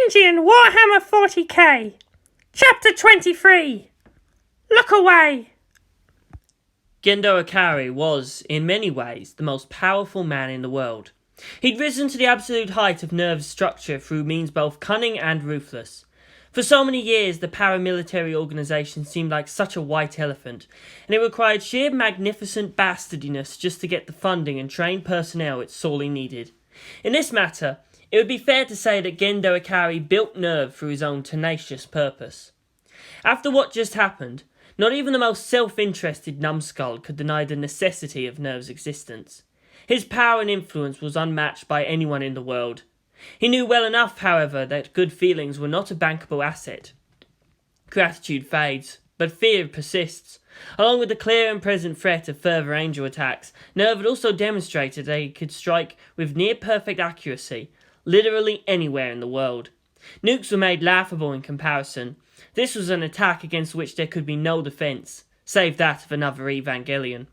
Shinji in Warhammer40k, Chapter 23, Look Away. Gendo Ikari was, in many ways, the most powerful man in the world. He'd risen to the absolute height of Nerve's structure through means both cunning and ruthless. For so many years, the paramilitary organisation seemed like such a white elephant, and it required sheer magnificent bastardiness just to get the funding and trained personnel it sorely needed. In this matter, it would be fair to say that Gendo Ikari built Nerve through his own tenacious purpose. After what just happened, not even the most self-interested numbskull could deny the necessity of Nerve's existence. His power and influence was unmatched by anyone in the world. He knew well enough, however, that good feelings were not a bankable asset. Gratitude fades, but fear persists. Along with the clear and present threat of further angel attacks, Nerve had also demonstrated that he could strike with near-perfect accuracy, literally anywhere in the world. Nukes were made laughable in comparison. This was an attack against which there could be no defence, save that of another Evangelion.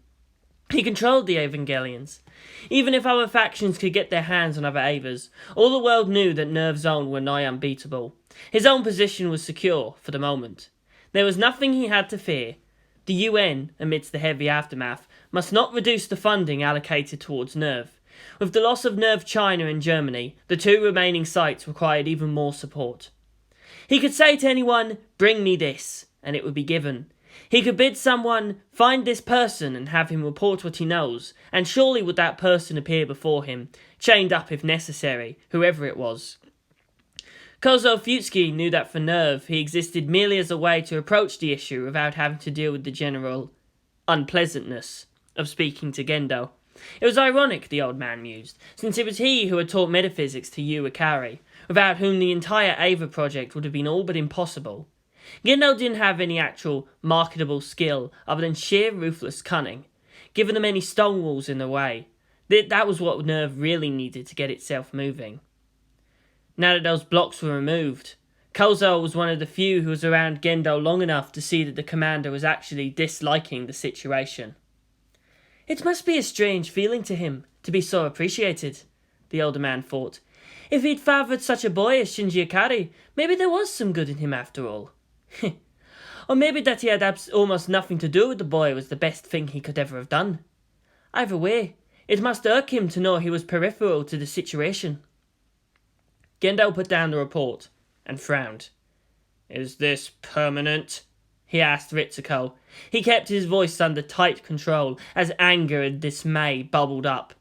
He controlled the Evangelions. Even if other factions could get their hands on other Avas, all the world knew that Nerve's own were nigh unbeatable. His own position was secure, for the moment. There was nothing he had to fear. The UN, amidst the heavy aftermath, must not reduce the funding allocated towards Nerve. With the loss of Nerve China and Germany, the two remaining sites required even more support. He could say to anyone, "Bring me this," and it would be given. He could bid someone, "Find this person," and have him report what he knows, and surely would that person appear before him, chained up if necessary, whoever it was. Kozo Futsuki knew that for Nerve, he existed merely as a way to approach the issue without having to deal with the general unpleasantness of speaking to Gendo. It was ironic, the old man mused, since it was he who had taught metaphysics to Yu Ikari, without whom the entire Ava project would have been all but impossible. Gendo didn't have any actual marketable skill other than sheer ruthless cunning, given the many stone walls in the way. That was what Nerve really needed to get itself moving. Now that those blocks were removed, Kozo was one of the few who was around Gendo long enough to see that the commander was actually disliking the situation. It must be a strange feeling to him, to be so appreciated, the older man thought. If he'd fathered such a boy as Shinji Ikari, maybe there was some good in him after all. Or maybe that he had almost nothing to do with the boy was the best thing he could ever have done. Either way, it must irk him to know he was peripheral to the situation. Gendo put down the report and frowned. "Is this permanent?" he asked Ritsuko. He kept his voice under tight control as anger and dismay bubbled up.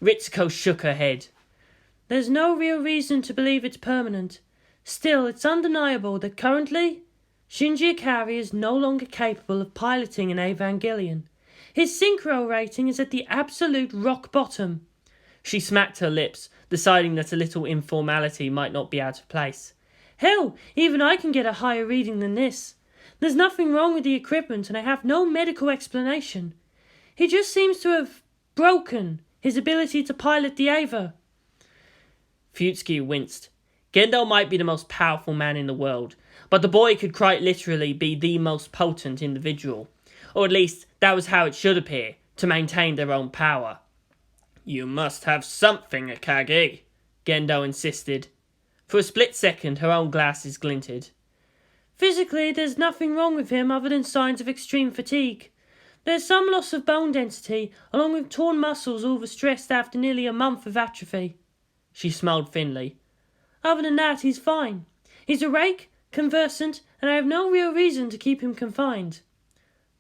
Ritsuko shook her head. "There's no real reason to believe it's permanent. Still, it's undeniable that currently, Shinji Ikari is no longer capable of piloting an Evangelion. His synchro rating is at the absolute rock bottom." She smacked her lips, deciding that a little informality might not be out of place. "Hell, even I can get a higher reading than this. There's nothing wrong with the equipment, and I have no medical explanation. He just seems to have broken his ability to pilot the Ava." Futsuki winced. Gendo might be the most powerful man in the world, but the boy could quite literally be the most potent individual. Or at least, that was how it should appear, to maintain their own power. "You must have something, Akagi," Gendo insisted. For a split second, her own glasses glinted. "Physically, there's nothing wrong with him other than signs of extreme fatigue. There's some loss of bone density, along with torn muscles overstressed after nearly a month of atrophy." She smiled thinly. "Other than that, he's fine. He's awake, conversant, and I have no real reason to keep him confined."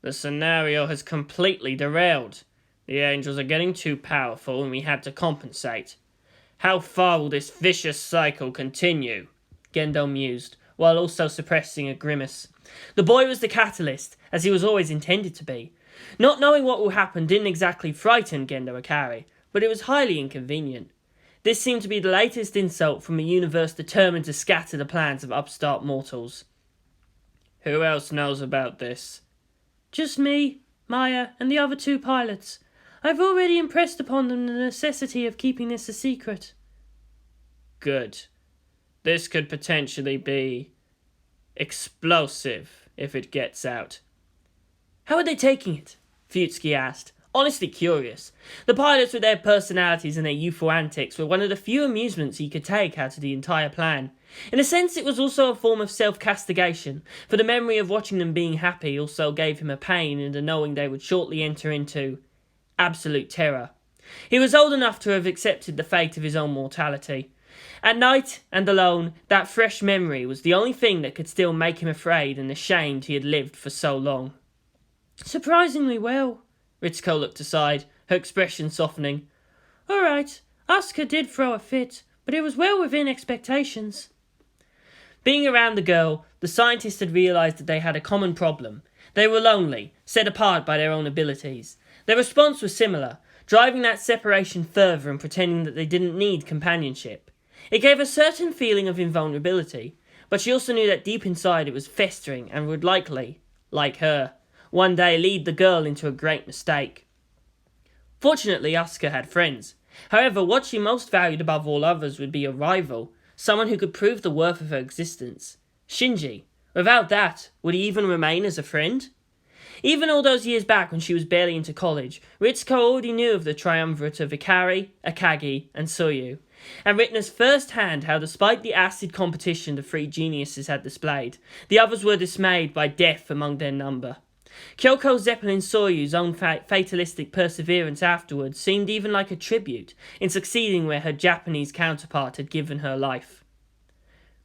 "The scenario has completely derailed. The angels are getting too powerful and we had to compensate. How far will this vicious cycle continue?" Gendo mused, while also suppressing a grimace. The boy was the catalyst, as he was always intended to be. Not knowing what will happen didn't exactly frighten Gendo Ikari, but it was highly inconvenient. This seemed to be the latest insult from a universe determined to scatter the plans of upstart mortals. "Who else knows about this?" "Just me, Maya, and the other two pilots. I've already impressed upon them the necessity of keeping this a secret." "Good. This could potentially be explosive if it gets out." "How are they taking it?" Futsuki asked, honestly curious. The pilots with their personalities and their youthful antics were one of the few amusements he could take out of the entire plan. In a sense, it was also a form of self-castigation, for the memory of watching them being happy also gave him a pain in the knowing they would shortly enter into absolute terror. He was old enough to have accepted the fate of his own mortality. At night, and alone, that fresh memory was the only thing that could still make him afraid and ashamed he had lived for so long. Surprisingly well. Ritsuko looked aside, her expression softening. All right, Asuka did throw a fit, but it was well within expectations. Being around the girl, the scientist had realised that they had a common problem. They were lonely, set apart by their own abilities. Their response was similar, driving that separation further and pretending that they didn't need companionship. It gave a certain feeling of invulnerability, but she also knew that deep inside it was festering and would likely, like her, one day lead the girl into a great mistake. Fortunately, Asuka had friends. However, what she most valued above all others would be a rival, someone who could prove the worth of her existence. Shinji. Without that, would he even remain as a friend? Even all those years back when she was barely into college, Ritsuko already knew of the triumvirate of Ikari, Akagi, and Soyu, and witnessed firsthand how despite the acid competition the three geniuses had displayed, the others were dismayed by death among their number. Kyoko Zeppelin Soyu's own fatalistic perseverance afterwards seemed even like a tribute in succeeding where her Japanese counterpart had given her life.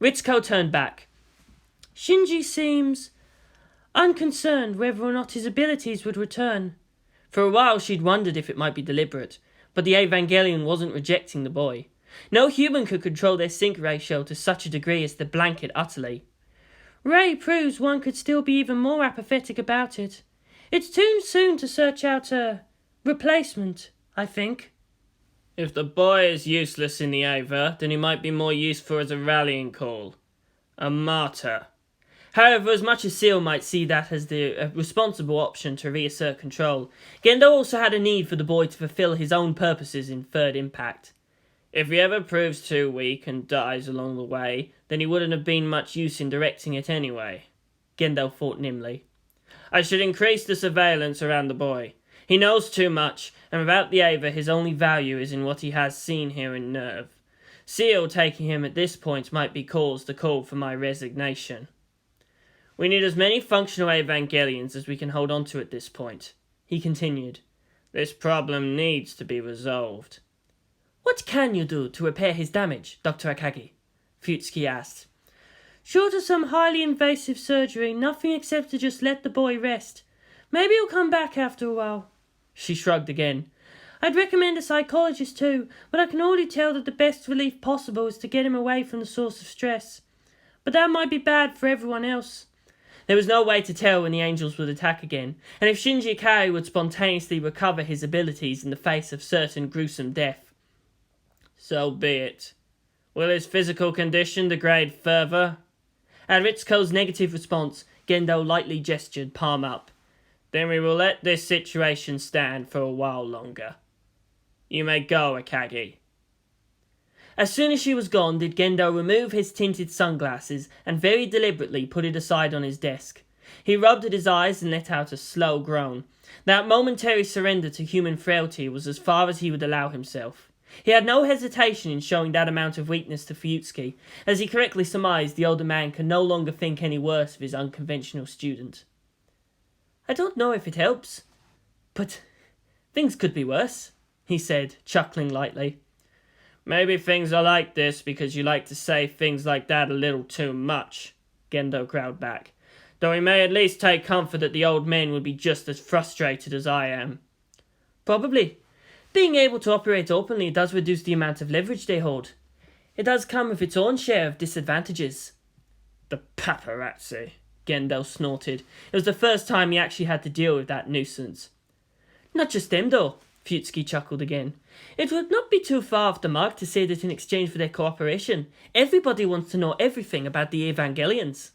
Ritsuko turned back. Shinji seems unconcerned whether or not his abilities would return. For a while she'd wondered if it might be deliberate, but the Evangelion wasn't rejecting the boy. No human could control their sync ratio to such a degree as to blank it utterly. Ray proves one could still be even more apathetic about it. It's too soon to search out a replacement, I think. If the boy is useless in the Ava, then he might be more useful as a rallying call. A martyr. However, as much as Seal might see that as the responsible option to reassert control, Gendo also had a need for the boy to fulfill his own purposes in Third Impact. If he ever proves too weak and dies along the way, then he wouldn't have been much use in directing it anyway, Gendo thought nimbly. I should increase the surveillance around the boy. He knows too much, and without the Ava his only value is in what he has seen here in Nerve. Seal taking him at this point might be cause to call for my resignation. We need as many functional Evangelions as we can hold on to at this point, he continued. This problem needs to be resolved. What can you do to repair his damage, Dr. Akagi? Futsuki asked. Short of some highly invasive surgery, nothing except to just let the boy rest. Maybe he'll come back after a while. She shrugged again. I'd recommend a psychologist too, but I can already tell that the best relief possible is to get him away from the source of stress. But that might be bad for everyone else. There was no way to tell when the angels would attack again, and if Shinji Ikari would spontaneously recover his abilities in the face of certain gruesome death. So be it. Will his physical condition degrade further? At Ritsuko's negative response, Gendo lightly gestured, palm up. Then we will let this situation stand for a while longer. You may go, Akagi. As soon as she was gone, did Gendo remove his tinted sunglasses and very deliberately put it aside on his desk. He rubbed at his eyes and let out a slow groan. That momentary surrender to human frailty was as far as he would allow himself. He had no hesitation in showing that amount of weakness to Futsuki, as he correctly surmised the older man could no longer think any worse of his unconventional student. I don't know if it helps, but things could be worse, he said, chuckling lightly. Maybe things are like this because you like to say things like that a little too much, Gendo growled back. Though we may at least take comfort that the old men would be just as frustrated as I am. Probably. Being able to operate openly does reduce the amount of leverage they hold. It does come with its own share of disadvantages. The paparazzi, Gendo snorted. It was the first time he actually had to deal with that nuisance. Not just them, though, Futsuki chuckled again. It would not be too far off the mark to say that in exchange for their cooperation, everybody wants to know everything about the Evangelions.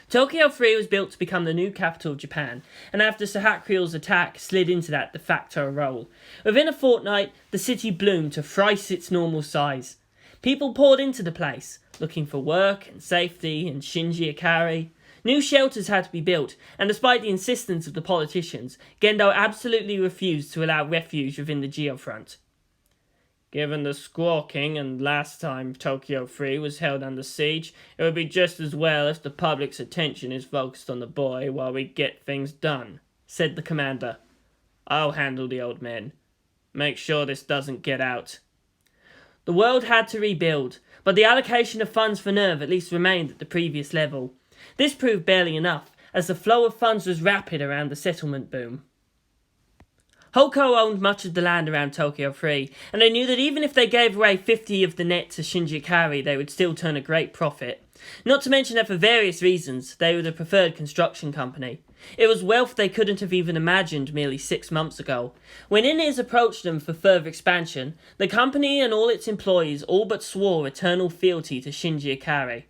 Tokyo 3 was built to become the new capital of Japan, and after Sahakrio's attack slid into that de facto role. Within a fortnight, the city bloomed to thrice its normal size. People poured into the place, looking for work and safety and Shinji Ikari. New shelters had to be built, and despite the insistence of the politicians, Gendo absolutely refused to allow refuge within the geofront. Given the squawking and last time Tokyo 3 was held under siege, it would be just as well if the public's attention is focused on the boy while we get things done, said the commander. I'll handle the old men. Make sure this doesn't get out. The world had to rebuild, but the allocation of funds for NERV at least remained at the previous level. This proved barely enough, as the flow of funds was rapid around the settlement boom. Holko owned much of the land around Tokyo 3, and they knew that even if they gave away 50 of the net to Shinji Ikari, they would still turn a great profit. Not to mention that for various reasons, they were the preferred construction company. It was wealth they couldn't have even imagined merely 6 months ago. When Inez approached them for further expansion, the company and all its employees all but swore eternal fealty to Shinji Ikari.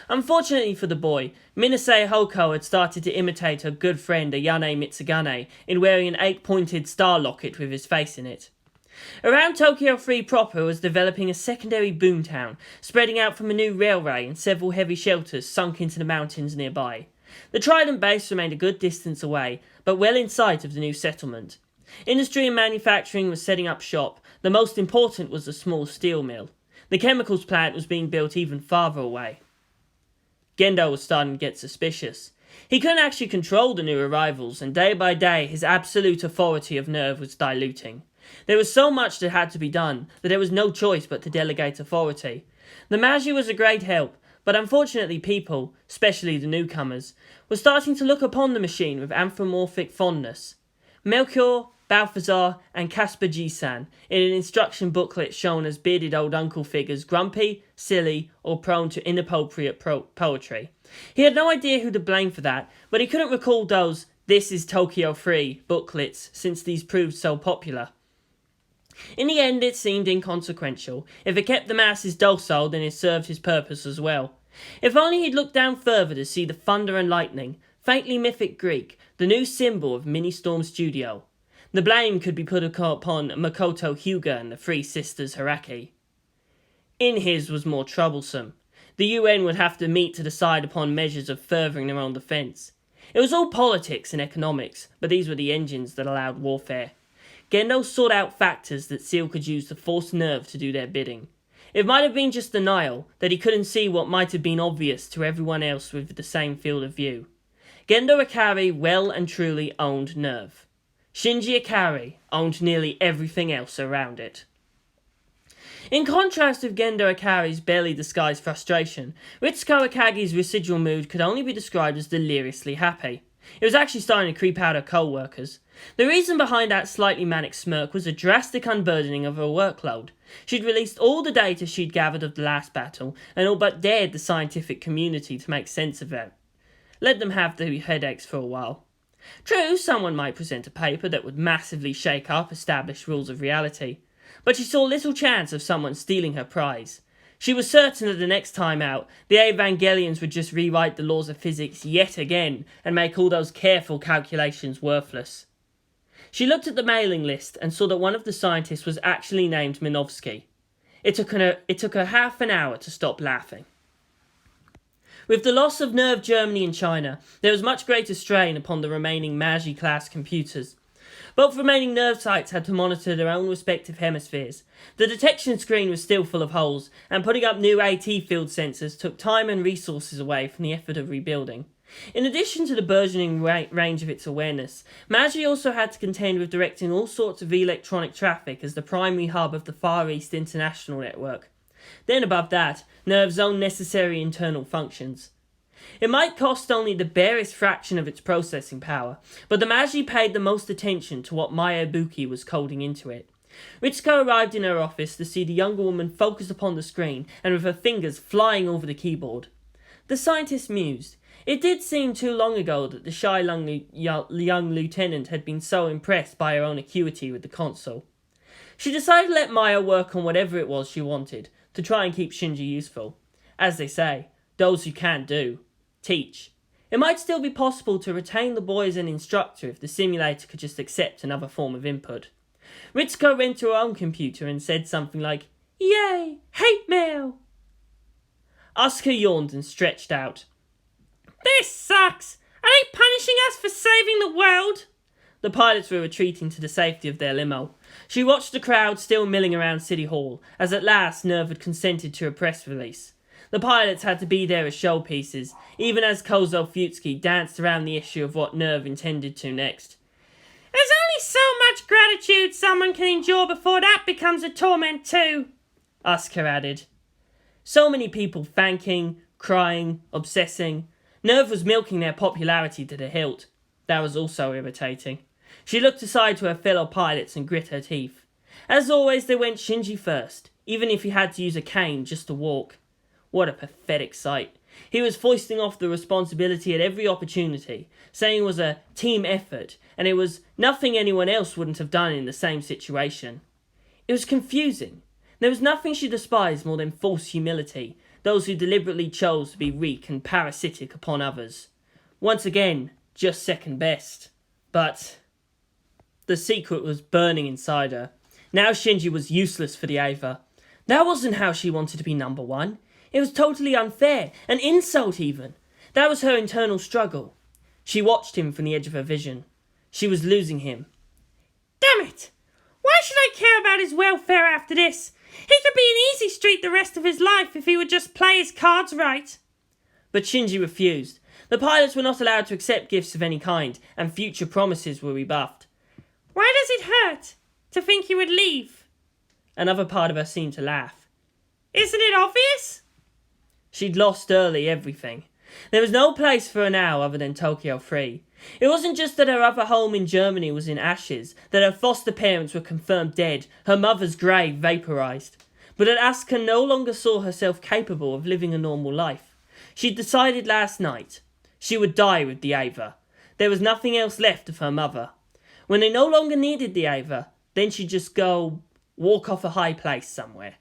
Unfortunately for the boy, Minase Hoko had started to imitate her good friend Ayane Mitsugane in wearing an 8-pointed star locket with his face in it. Around Tokyo 3 proper was developing a secondary boomtown, spreading out from a new railway and several heavy shelters sunk into the mountains nearby. The Trident base remained a good distance away, but well in sight of the new settlement. Industry and manufacturing was setting up shop. The most important was the small steel mill. The chemicals plant was being built even farther away. Gendo was starting to get suspicious. He couldn't actually control the new arrivals, and day by day his absolute authority of NERV was diluting. There was so much that had to be done that there was no choice but to delegate authority. The Magi was a great help, but unfortunately people, especially the newcomers, were starting to look upon the machine with anthropomorphic fondness. Melchior, Balthazar, and Caspar G-san, in an instruction booklet shown as bearded old uncle figures grumpy, silly, or prone to inappropriate poetry. He had no idea who to blame for that, but he couldn't recall those "This is Tokyo 3" booklets since these proved so popular. In the end, it seemed inconsequential. If it kept the masses docile, then it served his purpose as well. If only he'd looked down further to see the thunder and lightning, faintly mythic Greek, the new symbol of Ministorm Studio. The blame could be put upon Makoto Hyuga and the Three Sisters Haraki. In his was more troublesome. The UN would have to meet to decide upon measures of furthering their own defence. It was all politics and economics, but these were the engines that allowed warfare. Gendo sought out factors that Seal could use to force NERV to do their bidding. It might have been just denial, that he couldn't see what might have been obvious to everyone else with the same field of view. Gendo Ikari well and truly owned NERV. Shinji Ikari owned nearly everything else around it. In contrast with Gendo Ikari's barely disguised frustration, Ritsuko Akagi's residual mood could only be described as deliriously happy. It was actually starting to creep out her co-workers. The reason behind that slightly manic smirk was a drastic unburdening of her workload. She'd released all the data she'd gathered of the last battle, and all but dared the scientific community to make sense of it. Let them have the headaches for a while. True, someone might present a paper that would massively shake up established rules of reality, but she saw little chance of someone stealing her prize. She was certain that the next time out, the Evangelions would just rewrite the laws of physics yet again and make all those careful calculations worthless. She looked at the mailing list and saw that one of the scientists was actually named Minovsky. It took her half an hour to stop laughing. With the loss of NERV Germany and China, there was much greater strain upon the remaining Magi-class computers. Both remaining NERV sites had to monitor their own respective hemispheres. The detection screen was still full of holes, and putting up new AT field sensors took time and resources away from the effort of rebuilding. In addition to the burgeoning range of its awareness, Magi also had to contend with directing all sorts of electronic traffic as the primary hub of the Far East International Network. Then above that, NERV's own necessary internal functions. It might cost only the barest fraction of its processing power, but the Magi paid the most attention to what Mayabuki was coding into it. Ritsuko arrived in her office to see the younger woman focus upon the screen and with her fingers flying over the keyboard. The scientist mused. It did seem too long ago that the shy young lieutenant had been so impressed by her own acuity with the console. She decided to let Maya work on whatever it was she wanted, to try and keep Shinji useful. As they say, those who can do, teach. It might still be possible to retain the boy as an instructor if the simulator could just accept another form of input. Ritsuko went to her own computer and said something like, "Yay! Hate mail!" Asuka yawned and stretched out. This sucks! Are they punishing us for saving the world? The pilots were retreating to the safety of their limo. She watched the crowd still milling around City Hall, as at last Nerv had consented to a press release. The pilots had to be there as showpieces, even as Kozo Futsky danced around the issue of what Nerv intended to next. There's only so much gratitude someone can endure before that becomes a torment too, Oscar added. So many people thanking, crying, obsessing. Nerv was milking their popularity to the hilt. That was also irritating. She looked aside to her fellow pilots and grit her teeth. As always, they went Shinji first, even if he had to use a cane just to walk. What a pathetic sight. He was foisting off the responsibility at every opportunity, saying it was a team effort, and it was nothing anyone else wouldn't have done in the same situation. It was confusing. There was nothing she despised more than false humility, those who deliberately chose to be weak and parasitic upon others. Once again, just second best. But the secret was burning inside her. Now Shinji was useless for the Ava. That wasn't how she wanted to be number one. It was totally unfair, an insult even. That was her internal struggle. She watched him from the edge of her vision. She was losing him. Damn it! Why should I care about his welfare after this? He could be an easy street the rest of his life if he would just play his cards right. But Shinji refused. The pilots were not allowed to accept gifts of any kind, and future promises were rebuffed. Why does it hurt to think he would leave? Another part of her seemed to laugh. Isn't it obvious? She'd lost early everything. There was no place for her now other than Tokyo 3. It wasn't just that her other home in Germany was in ashes, that her foster parents were confirmed dead, her mother's grave vaporized, but that Asuka no longer saw herself capable of living a normal life. She'd decided last night she would die with the Ava. There was nothing else left of her mother. When they no longer needed the Ava, then she'd just go walk off a high place somewhere.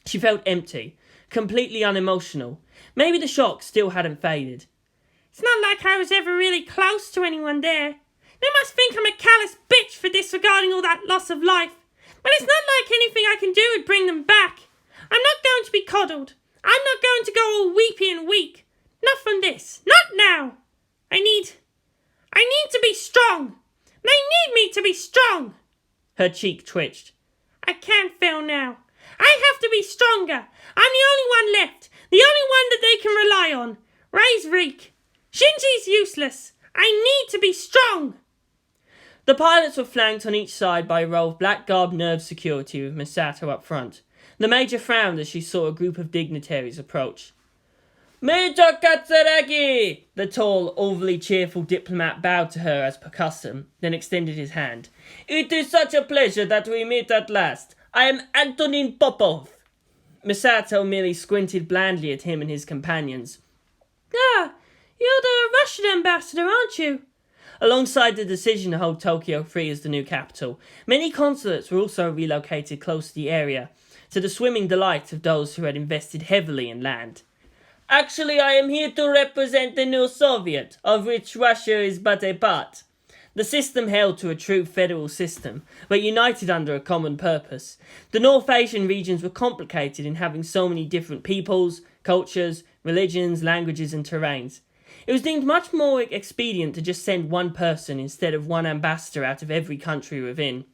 She felt empty, completely unemotional. Maybe the shock still hadn't faded. It's not like I was ever really close to anyone there. They must think I'm a callous bitch for disregarding all that loss of life. But it's not like anything I can do would bring them back. I'm not going to be coddled. I'm not going to go all weepy and weak. Not from this. Not now. I need to be strong. They need me to be strong. Her cheek twitched. I can't fail now. I have to be stronger. I'm the only one left. The only one that they can rely on. Ray's Reek. Shinji's useless. I need to be strong. The pilots were flanked on each side by a row of black-garbed Nerv security with Misato up front. The Major frowned as she saw a group of dignitaries approach. Major Katsuragi! The tall, overly cheerful diplomat bowed to her as per custom, then extended his hand. It is such a pleasure that we meet at last. I am Antonin Popov. Misato merely squinted blandly at him and his companions. Ah, you're the Russian ambassador, aren't you? Alongside the decision to hold Tokyo 3 as the new capital, many consulates were also relocated close to the area, to the swimming delight of those who had invested heavily in land. Actually, I am here to represent the new Soviet, of which Russia is but a part. The system held to a true federal system, but united under a common purpose. The North Asian regions were complicated in having so many different peoples, cultures, religions, languages and terrains. It was deemed much more expedient to just send one person instead of one ambassador out of every country within.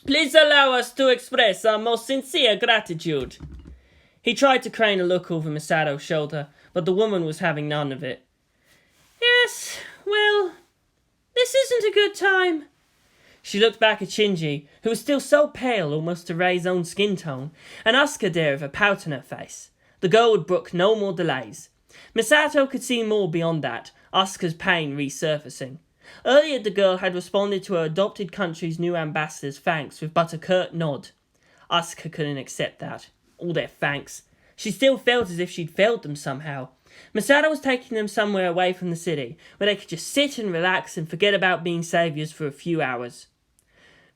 Please allow us to express our most sincere gratitude. He tried to crane a look over Misato's shoulder, but the woman was having none of it. Yes, well, this isn't a good time. She looked back at Shinji, who was still so pale almost to Rei's own skin tone, and Asuka there with a pout on her face. The girl would brook no more delays. Misato could see more beyond that, Asuka's pain resurfacing. Earlier the girl had responded to her adopted country's new ambassador's thanks with but a curt nod. Asuka couldn't accept that. All their thanks. She still felt as if she'd failed them somehow. Misato was taking them somewhere away from the city, where they could just sit and relax and forget about being saviours for a few hours.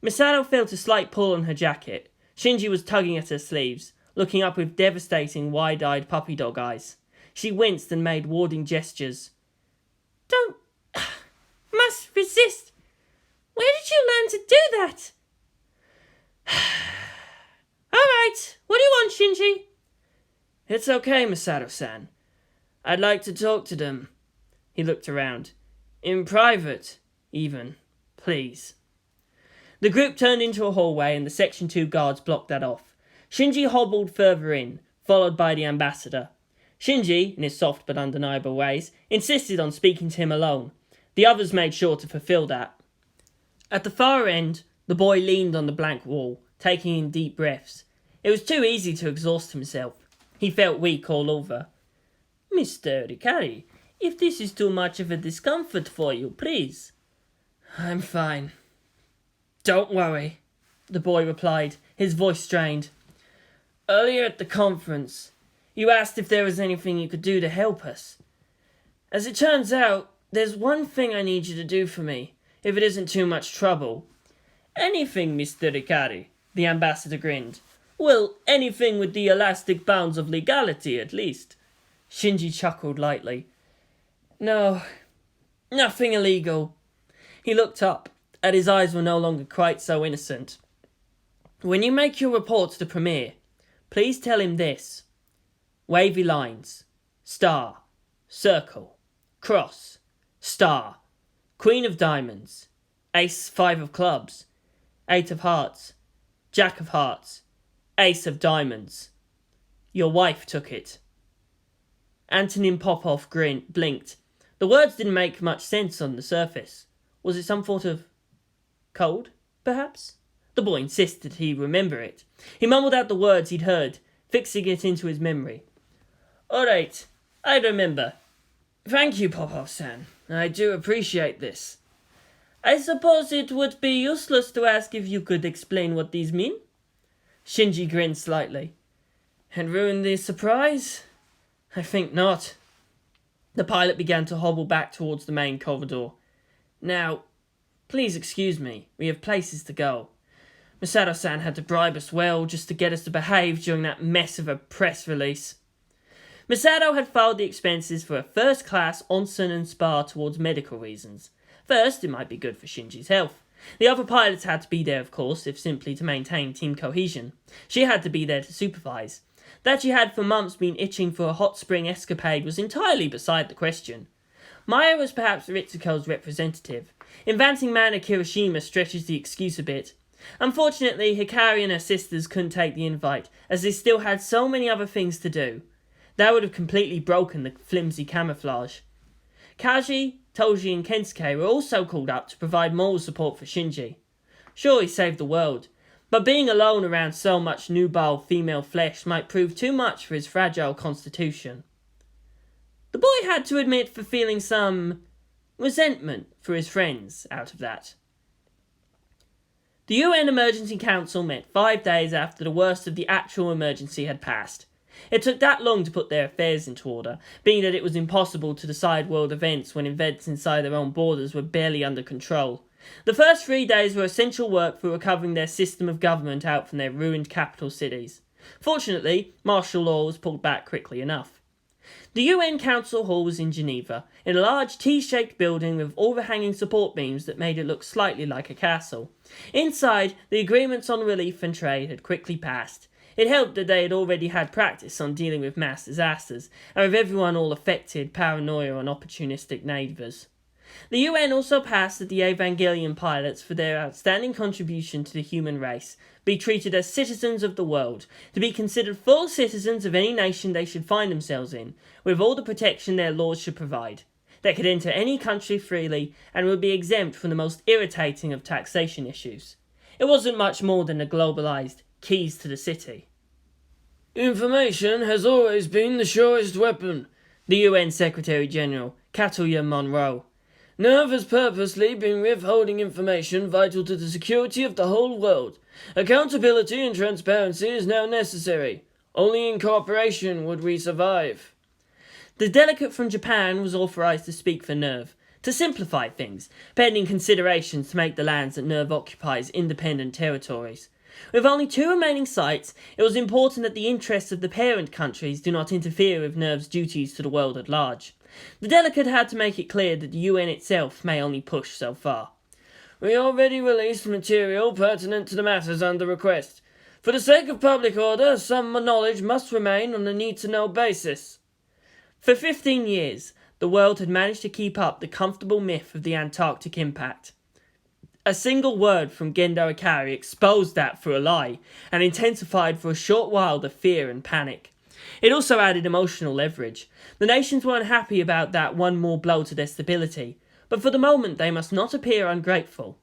Misato felt a slight pull on her jacket. Shinji was tugging at her sleeves, looking up with devastating wide-eyed puppy dog eyes. She winced and made warding gestures. Don't... must resist. Where did you learn to do that? All right, what do you want, Shinji? It's okay, Misato-san. I'd like to talk to them. He looked around. In private, even. Please. The group turned into a hallway and the Section 2 guards blocked that off. Shinji hobbled further in, followed by the ambassador. Shinji, in his soft but undeniable ways, insisted on speaking to him alone. The others made sure to fulfill that. At the far end, the boy leaned on the blank wall, taking in deep breaths. It was too easy to exhaust himself. He felt weak all over. Mr. Ricari, if this is too much of a discomfort for you, please. I'm fine. Don't worry, the boy replied, his voice strained. Earlier at the conference, you asked if there was anything you could do to help us. As it turns out, there's one thing I need you to do for me, if it isn't too much trouble. Anything, Mr. Ricari, the ambassador grinned. Well, anything with the elastic bounds of legality, at least. Shinji chuckled lightly. No, nothing illegal. He looked up, and his eyes were no longer quite so innocent. When you make your report to the Premier, please tell him this. Wavy lines. Star. Circle. Cross. Star. Queen of diamonds. Ace 5 of clubs. 8 of hearts. Jack of hearts. Ace of diamonds. Your wife took it. Antonin Popov blinked. The words didn't make much sense on the surface. Was it some sort of code, perhaps? The boy insisted he remember it. He mumbled out the words he'd heard, fixing it into his memory. All right, I remember. Thank you, Popov-san. I do appreciate this. I suppose it would be useless to ask if you could explain what these mean? Shinji grinned slightly. And ruin the surprise? I think not. The pilot began to hobble back towards the main corridor. Now, please excuse me. We have places to go. Masato-san had to bribe us well just to get us to behave during that mess of a press release. Masato had filed the expenses for a first-class onsen and spa towards medical reasons. First, it might be good for Shinji's health. The other pilots had to be there, of course, if simply to maintain team cohesion. She had to be there to supervise. That she had for months been itching for a hot spring escapade was entirely beside the question. Maya was perhaps Ritsuko's representative. Inventing Man of Kirishima stretches the excuse a bit. Unfortunately, Hikari and her sisters couldn't take the invite, as they still had so many other things to do. That would have completely broken the flimsy camouflage. Kaji, Toji and Kensuke were also called up to provide moral support for Shinji. Sure, he saved the world, but being alone around so much nubile female flesh might prove too much for his fragile constitution. The boy had to admit for feeling some resentment for his friends out of that. The UN Emergency Council met 5 days after the worst of the actual emergency had passed. It took that long to put their affairs into order, being that it was impossible to decide world events when events inside their own borders were barely under control. The first 3 days were essential work for recovering their system of government out from their ruined capital cities. Fortunately, martial law was pulled back quickly enough. The UN Council Hall was in Geneva, in a large T-shaped building with overhanging support beams that made it look slightly like a castle. Inside, the agreements on relief and trade had quickly passed. It helped that they had already had practice on dealing with mass disasters, and with everyone all affected, paranoia and opportunistic neighbours. The UN also passed that the Evangelion pilots, for their outstanding contribution to the human race, be treated as citizens of the world, to be considered full citizens of any nation they should find themselves in, with all the protection their laws should provide. They could enter any country freely, and would be exempt from the most irritating of taxation issues. It wasn't much more than a globalised keys to the city. Information has always been the surest weapon, the UN Secretary-General, Katuya Monroe. NERV has purposely been withholding information vital to the security of the whole world. Accountability and transparency is now necessary. Only in cooperation would we survive. The delegate from Japan was authorized to speak for NERV, to simplify things, pending considerations to make the lands that NERV occupies independent territories. With only 2 remaining sites, it was important that the interests of the parent countries do not interfere with NERV's duties to the world at large. The delegate had to make it clear that the UN itself may only push so far. We already released material pertinent to the matters under request. For the sake of public order, some knowledge must remain on a need-to-know basis. For 15 years, the world had managed to keep up the comfortable myth of the Antarctic impact. A single word from Gendo Ikari exposed that for a lie, and intensified for a short while the fear and panic. It also added emotional leverage. The nations weren't happy about that one more blow to their stability, but for the moment they must not appear ungrateful.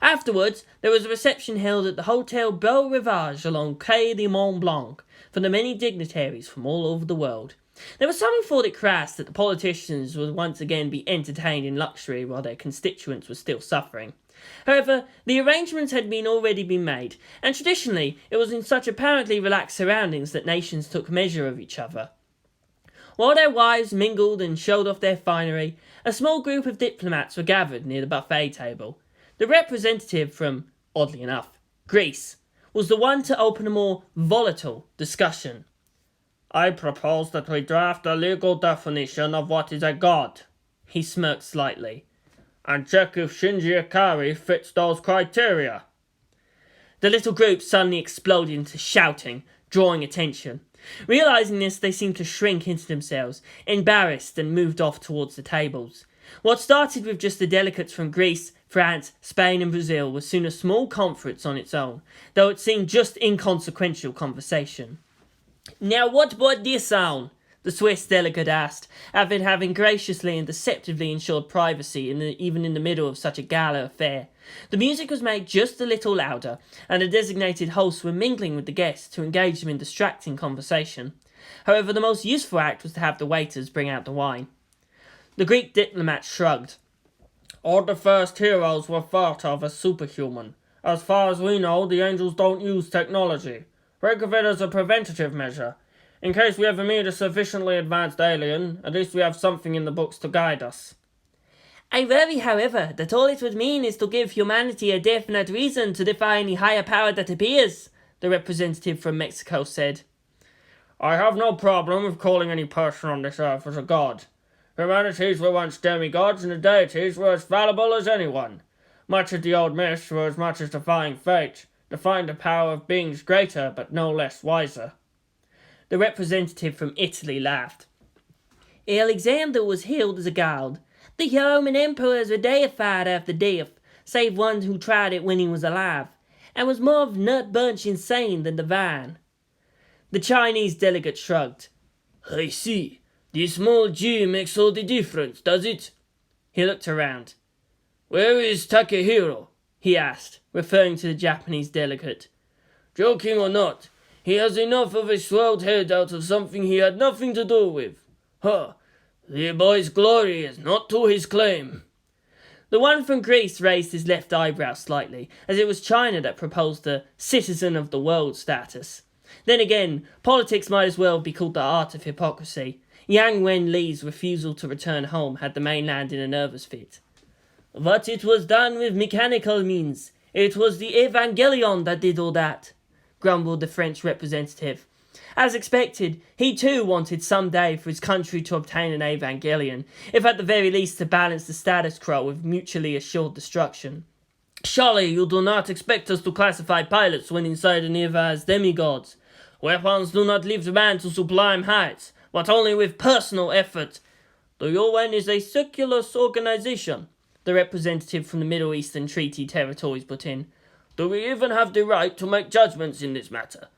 Afterwards, there was a reception held at the Hotel Beau Rivage along Quai de Mont Blanc for the many dignitaries from all over the world. There were some who thought it crass that the politicians would once again be entertained in luxury while their constituents were still suffering. However, the arrangements had already been made, and traditionally it was in such apparently relaxed surroundings that nations took measure of each other. While their wives mingled and showed off their finery, a small group of diplomats were gathered near the buffet table. The representative from, oddly enough, Greece, was the one to open a more volatile discussion. "I propose that we draft a legal definition of what is a god," he smirked slightly, "and check if Shinji Ikari fits those criteria." The little group suddenly exploded into shouting, drawing attention. Realizing this, they seemed to shrink into themselves, embarrassed, and moved off towards the tables. What started with just the delegates from Greece, France, Spain and Brazil was soon a small conference on its own, though it seemed just inconsequential conversation. "Now what brought this on?" the Swiss delegate asked, after having graciously and deceptively ensured privacy even in the middle of such a gala affair. The music was made just a little louder, and the designated hosts were mingling with the guests to engage them in distracting conversation. However, the most useful act was to have the waiters bring out the wine. The Greek diplomat shrugged. "All the first heroes were thought of as superhuman. As far as we know, the angels don't use technology. Think of it as a preventative measure. In case we ever meet a sufficiently advanced alien, at least we have something in the books to guide us." "I worry, however, that all it would mean is to give humanity a definite reason to defy any higher power that appears," the representative from Mexico said. "I have no problem with calling any person on this earth as a god. Humanities were once demigods, and the deities were as fallible as anyone. Much of the old myths were as much as defying fate, defying the power of beings greater but no less wiser." The representative from Italy laughed. "Alexander was hailed as a god. The Roman emperors were deified after death, save one who tried it when he was alive, and was more of nut bunch insane than divine." The Chinese delegate shrugged. "I see. The small G makes all the difference, does it?" He looked around. "Where is Takehiro?" he asked, referring to the Japanese delegate. "Joking or not, he has enough of a swelled head out of something he had nothing to do with. The boy's glory is not to his claim." The one from Greece raised his left eyebrow slightly, as it was China that proposed the citizen of the world status. Then again, politics might as well be called the art of hypocrisy. Yang Wen-Li's refusal to return home had the mainland in a nervous fit. "But it was done with mechanical means. It was the Evangelion that did all that," grumbled the French representative. As expected, he too wanted some day for his country to obtain an Evangelion, if at the very least to balance the status quo with mutually assured destruction. "Surely you do not expect us to classify pilots when inside an Eva as demigods. Weapons do not lift man to sublime heights, but only with personal effort. The UN is a secular organization," the representative from the Middle Eastern Treaty territories put in. "Do we even have the right to make judgments in this matter?"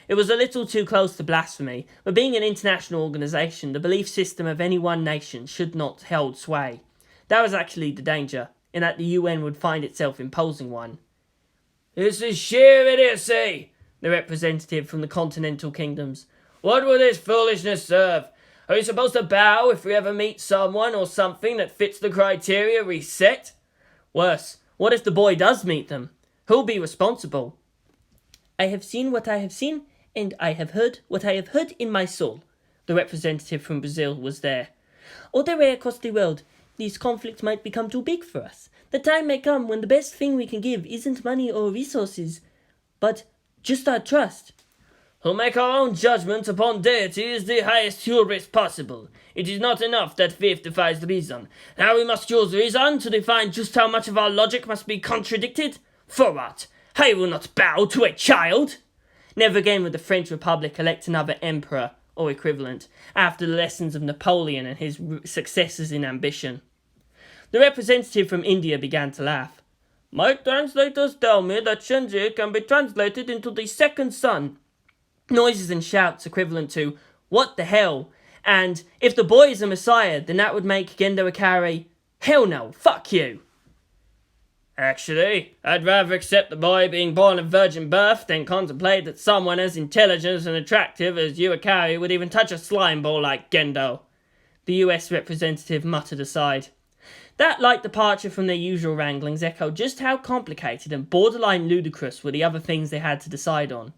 It was a little too close to blasphemy, but being an international organisation, the belief system of any one nation should not hold sway. That was actually the danger, in that the UN would find itself imposing one. "This is sheer idiocy," the representative from the continental kingdoms. "What will this foolishness serve? Are we supposed to bow if we ever meet someone or something that fits the criteria we set? Worse, what if the boy does meet them? Who'll be responsible?" "I have seen what I have seen, and I have heard what I have heard in my soul." The representative from Brazil was there. "All the way across the world, these conflicts might become too big for us. The time may come when the best thing we can give isn't money or resources, but just our trust." "Who make our own judgment upon deity is the highest hubris possible. It is not enough that faith defies reason. Now we must use reason to define just how much of our logic must be contradicted. For what? I will not bow to a child." Never again would the French Republic elect another emperor or equivalent, after the lessons of Napoleon and his successors in ambition. The representative from India began to laugh. My translators tell me that Shinji can be translated into the second sun. Noises and shouts equivalent to, what the hell? And, if the boy is a messiah, then that would make Gendo Ikari, hell no, fuck you. Actually, I'd rather accept the boy being born of virgin birth than contemplate that someone as intelligent and attractive as you Ikari would even touch a slime ball like Gendo. The US representative muttered aside. That light departure from their usual wranglings echoed just how complicated and borderline ludicrous were the other things they had to decide on.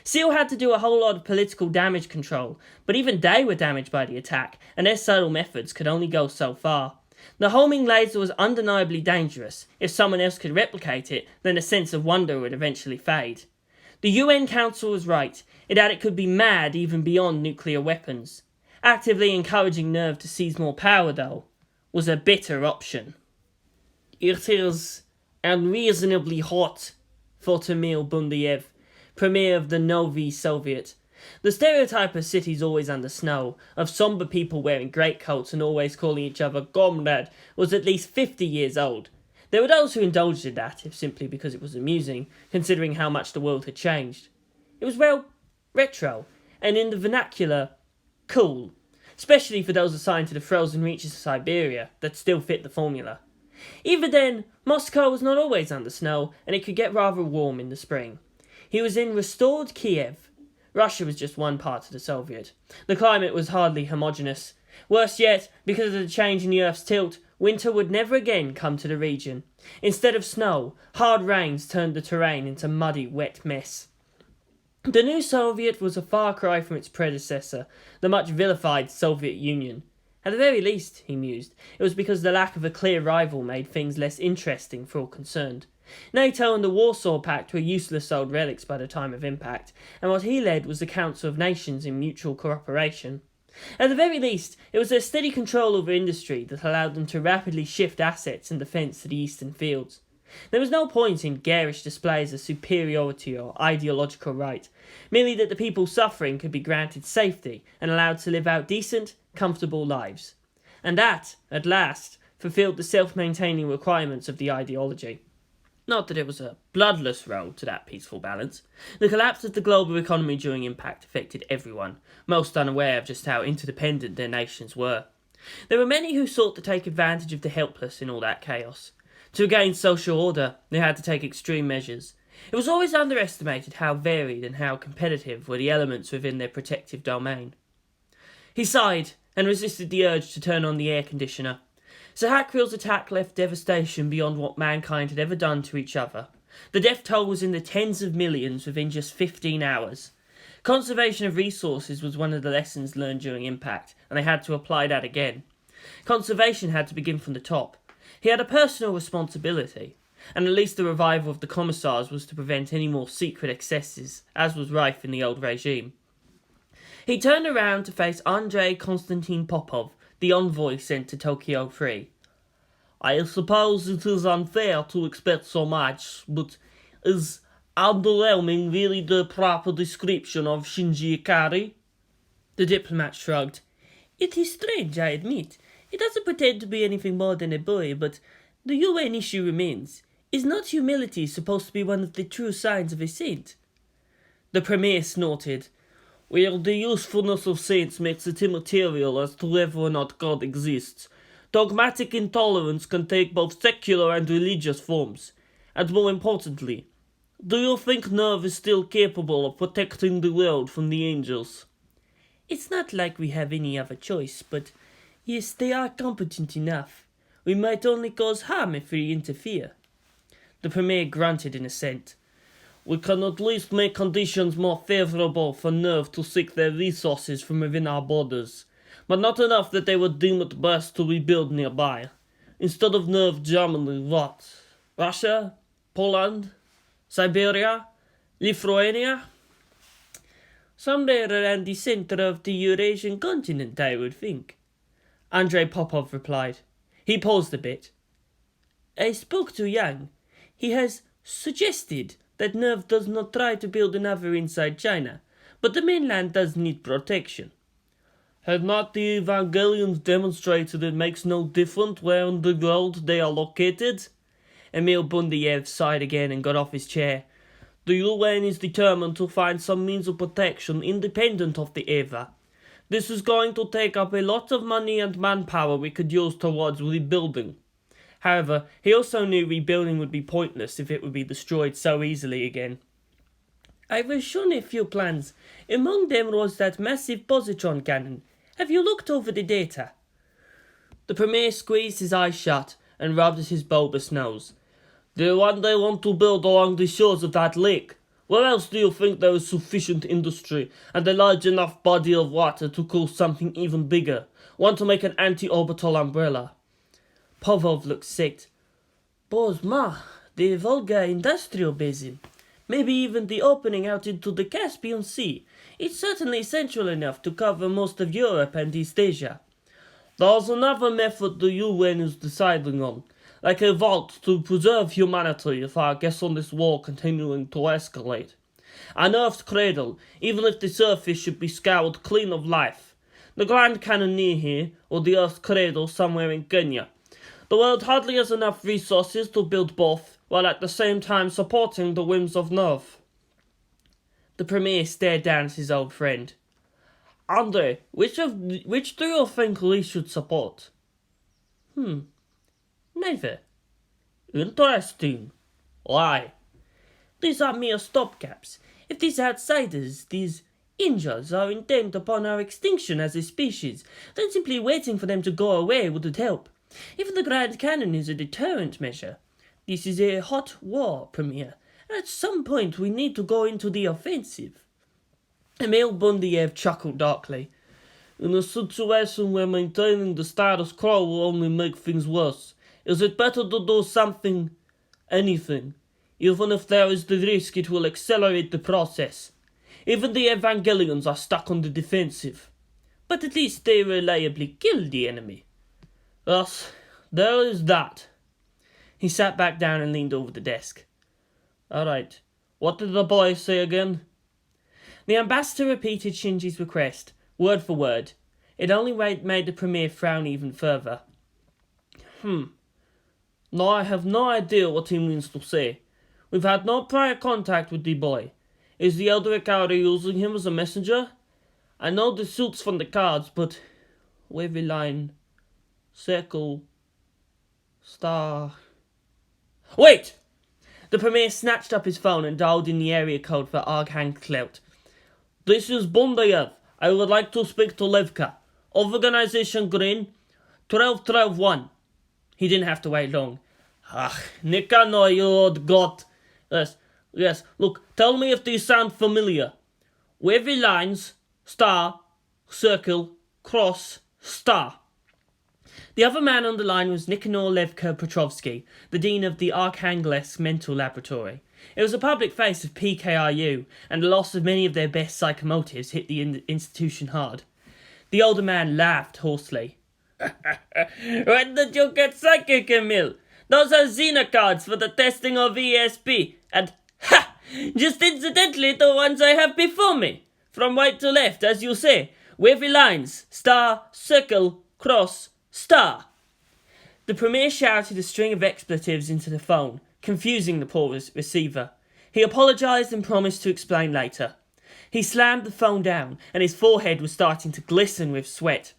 Seal had to do a whole lot of political damage control, but even they were damaged by the attack, and their subtle methods could only go so far. The homing laser was undeniably dangerous. If someone else could replicate it, then the sense of wonder would eventually fade. The UN Council was right, in that it could be mad even beyond nuclear weapons. Actively encouraging Nerve to seize more power, though, was a bitter option. It is unreasonably hot, thought Emil Bundiev, premier of the Novi Soviet. The stereotype of cities always under snow, of sombre people wearing greatcoats and always calling each other comrade, was at least 50 years old. There were those who indulged in that, if simply because it was amusing, considering how much the world had changed. It was, well, retro, and in the vernacular, cool. Especially for those assigned to the frozen reaches of Siberia, that still fit the formula. Even then, Moscow was not always under snow, and it could get rather warm in the spring. He was in restored Kiev. Russia was just one part of the Soviet. The climate was hardly homogeneous. Worse yet, because of the change in the Earth's tilt, winter would never again come to the region. Instead of snow, hard rains turned the terrain into muddy, wet mess. The new Soviet was a far cry from its predecessor, the much vilified Soviet Union. At the very least, he mused, it was because the lack of a clear rival made things less interesting for all concerned. NATO and the Warsaw Pact were useless old relics by the time of impact, and what he led was the Council of Nations in mutual cooperation. At the very least, it was their steady control over industry that allowed them to rapidly shift assets and defence to the eastern fields. There was no point in garish displays of superiority or ideological right, merely that the people suffering could be granted safety and allowed to live out decent, comfortable lives. And that, at last, fulfilled the self-maintaining requirements of the ideology. Not that it was a bloodless road to that peaceful balance. The collapse of the global economy during impact affected everyone, most unaware of just how interdependent their nations were. There were many who sought to take advantage of the helpless in all that chaos. To regain social order, they had to take extreme measures. It was always underestimated how varied and how competitive were the elements within their protective domain. He sighed and resisted the urge to turn on the air conditioner. Sahakril's attack left devastation beyond what mankind had ever done to each other. The death toll was in the tens of millions within just 15 hours. Conservation of resources was one of the lessons learned during impact, and they had to apply that again. Conservation had to begin from the top. He had a personal responsibility, and at least the revival of the commissars was to prevent any more secret excesses, as was rife in the old regime. He turned around to face Andrei Konstantin Popov, the envoy sent to Tokyo 3. I suppose it is unfair to expect so much, but is underwhelming really the proper description of Shinji Ikari? The diplomat shrugged. It is strange, I admit. He doesn't pretend to be anything more than a boy, but the UN issue remains. Is not humility supposed to be one of the true signs of a saint? The premier snorted. Well, the usefulness of saints makes it immaterial as to whether or not God exists. Dogmatic intolerance can take both secular and religious forms. And more importantly, do you think Nerve is still capable of protecting the world from the angels? It's not like we have any other choice, but yes, they are competent enough. We might only cause harm if we interfere. The premier grunted in assent. We can at least make conditions more favourable for Nerve to seek their resources from within our borders, but not enough that they would deem it best to rebuild nearby. Instead of Nerve, Germany, what? Russia? Poland? Siberia? Lithuania? Somewhere around the centre of the Eurasian continent, I would think. Andrei Popov replied. He paused a bit. I spoke to Yang. He has suggested that Nerve does not try to build another inside China, but the mainland does need protection. Have not the Evangelions demonstrated it makes no difference where in the world they are located? Emil Bundiev sighed again and got off his chair. The UN is determined to find some means of protection independent of the Eva. This is going to take up a lot of money and manpower we could use towards rebuilding. However, he also knew rebuilding would be pointless if it would be destroyed so easily again. I was shown a few plans. Among them was that massive positron cannon. Have you looked over the data? The Premier squeezed his eyes shut and rubbed at his bulbous nose. The one they want to build along the shores of that lake. Where else do you think there is sufficient industry and a large enough body of water to cool something even bigger? Want to make an anti-orbital umbrella? Popov looked sick. Bozma, the Volga industrial basin. Maybe even the opening out into the Caspian Sea. It's certainly central enough to cover most of Europe and East Asia. There's another method the UN is deciding on, like a vault to preserve humanity if I guess on this war continuing to escalate. An Earth's cradle, even if the surface should be scoured clean of life. The Grand Canyon near here, or the Earth's cradle somewhere in Kenya. The world hardly has enough resources to build both, while at the same time supporting the whims of Nerve. The Premier stared down at his old friend. Andre, which do you think we should support? Neither. Interesting. Why? These are mere stopgaps. If these outsiders, these Injas, are intent upon our extinction as a species, then simply waiting for them to go away wouldn't help. Even the Grand Cannon is a deterrent measure. This is a hot war, Premier. At some point we need to go into the offensive. Emil Bundiev chuckled darkly. In a situation where maintaining the status quo will only make things worse, is it better to do something, anything, even if there is the risk it will accelerate the process? Even the Evangelions are stuck on the defensive. But at least they reliably kill the enemy. Thus, there is that. He sat back down and leaned over the desk. All right, what did the boy say again? The ambassador repeated Shinji's request, word for word. It only made the Premier frown even further. No, I have no idea what he means to say. We've had no prior contact with the boy. Is the Elder Ikari using him as a messenger? I know the suits from the cards, but wavy line, circle, star... Wait! The Premier snatched up his phone and dialed in the area code for Arkhangel. This is Bundiev. I would like to speak to Levka. Organization Green, 12-12-1. He didn't have to wait long. Nicanor, you old god. Yes, look, tell me if these sound familiar. Wavy lines, star, circle, cross, star. The other man on the line was Nicanor Levka Petrovsky, the dean of the Arkhangel Mental Laboratory. It was a public face of PKRU, and the loss of many of their best psychomotives hit the institution hard. The older man laughed hoarsely. When did you get psychic, Emil? Those are Xena cards for the testing of ESP, and just incidentally the ones I have before me. From right to left, as you say. Wavy lines, star, circle, cross, star. The Premier shouted a string of expletives into the phone, confusing the poor receiver. He apologised and promised to explain later. He slammed the phone down, and his forehead was starting to glisten with sweat.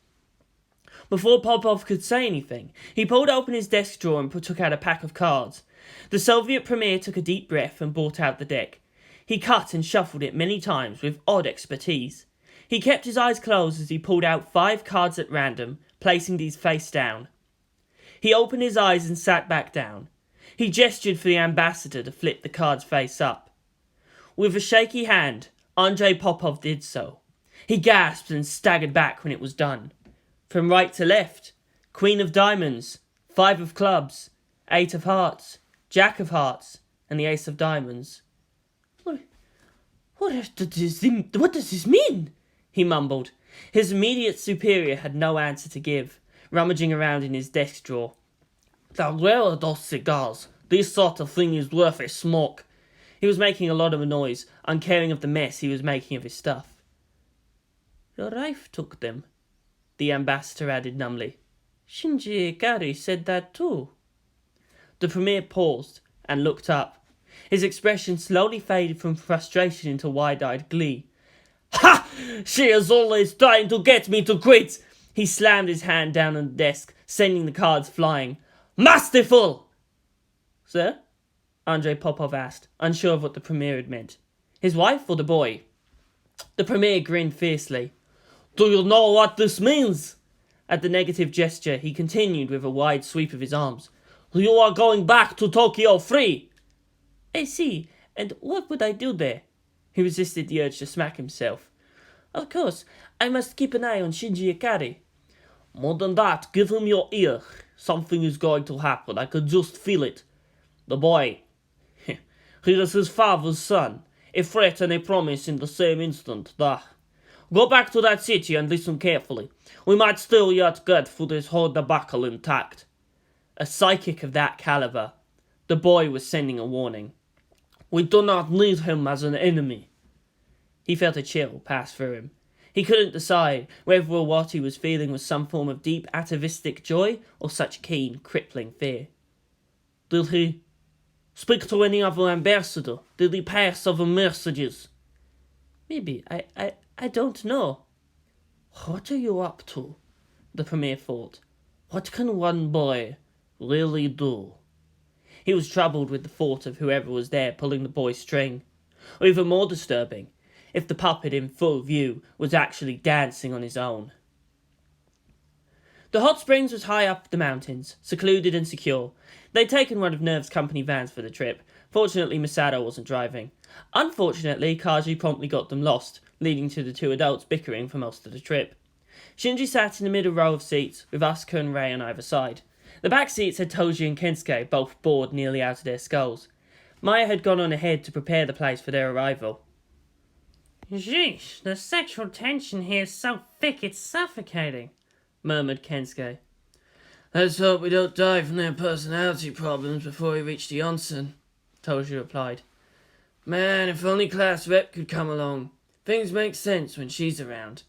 Before Popov could say anything, he pulled open his desk drawer and took out a pack of cards. The Soviet Premier took a deep breath and brought out the deck. He cut and shuffled it many times with odd expertise. He kept his eyes closed as he pulled out 5 cards at random, placing these face down. He opened his eyes and sat back down. He gestured for the ambassador to flip the cards face up. With a shaky hand, Andrei Popov did so. He gasped and staggered back when it was done. From right to left, Queen of Diamonds, 5 of Clubs, 8 of Hearts, Jack of Hearts, and the Ace of Diamonds. What does this mean? He mumbled. His immediate superior had no answer to give, rummaging around in his desk drawer. Where are those cigars? This sort of thing is worth a smoke. He was making a lot of noise, uncaring of the mess he was making of his stuff. Your wife took them, the ambassador added numbly. Shinji Ikari said that too. The Premier paused and looked up. His expression slowly faded from frustration into wide-eyed glee. Ha! She is always trying to get me to quit! He slammed his hand down on the desk, sending the cards flying. Masterful! Sir? Andrei Popov asked, unsure of what the Premier had meant. His wife or the boy? The Premier grinned fiercely. Do you know what this means? At the negative gesture, he continued with a wide sweep of his arms. You are going back to Tokyo free! I see, and what would I do there? He resisted the urge to smack himself. Of course, I must keep an eye on Shinji Ikari. More than that, give him your ear. Something is going to happen, I could just feel it. The boy, he is his father's son. A threat and a promise in the same instant. Go back to that city and listen carefully. We might still yet get through this whole debacle intact. A psychic of that caliber. The boy was sending a warning. We do not need him as an enemy. He felt a chill pass through him. He couldn't decide whether what he was feeling was some form of deep atavistic joy or such keen, crippling fear. Did he speak to any other ambassador? Did he pass other messages? Maybe. I don't know. What are you up to? The Premier thought. What can one boy really do? He was troubled with the thought of whoever was there pulling the boy's string. Or even more disturbing, if the puppet in full view was actually dancing on his own. The hot springs was high up the mountains, secluded and secure. They'd taken one of Nerve's company vans for the trip. Fortunately, Masato wasn't driving. Unfortunately, Kaji promptly got them lost, leading to the two adults bickering for most of the trip. Shinji sat in the middle row of seats, with Asuka and Rei on either side. The back seats had Toji and Kensuke, both bored nearly out of their skulls. Maya had gone on ahead to prepare the place for their arrival. Jeez, the sexual tension here is so thick it's suffocating, murmured Kensuke. Let's hope we don't die from their personality problems before we reach the onsen, Toji replied. Man, if only Class Rep could come along. Things make sense when she's around.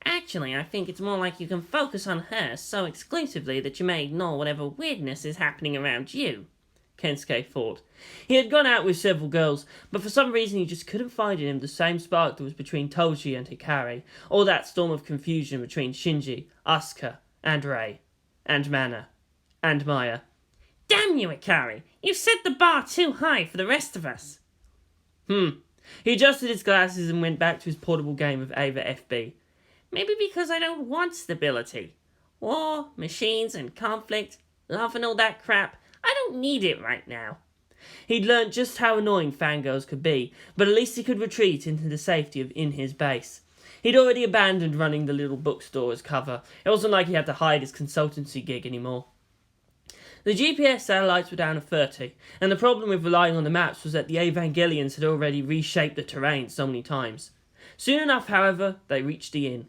Actually, I think it's more like you can focus on her so exclusively that you may ignore whatever weirdness is happening around you, Kensuke thought. He had gone out with several girls, but for some reason he just couldn't find in him the same spark that was between Toji and Hikari, or that storm of confusion between Shinji, Asuka, and Rei, and Mana, and Maya. Damn you, Hikari! You've set the bar too high for the rest of us. He adjusted his glasses and went back to his portable game of Ava FB. Maybe because I don't want stability. War, machines and conflict, love and all that crap. I don't need it right now. He'd learnt just how annoying fangirls could be, but at least he could retreat into the safety of in his base. He'd already abandoned running the little bookstore as cover. It wasn't like he had to hide his consultancy gig anymore. The GPS satellites were down to 30, and the problem with relying on the maps was that the Evangelions had already reshaped the terrain so many times. Soon enough, however, they reached the inn.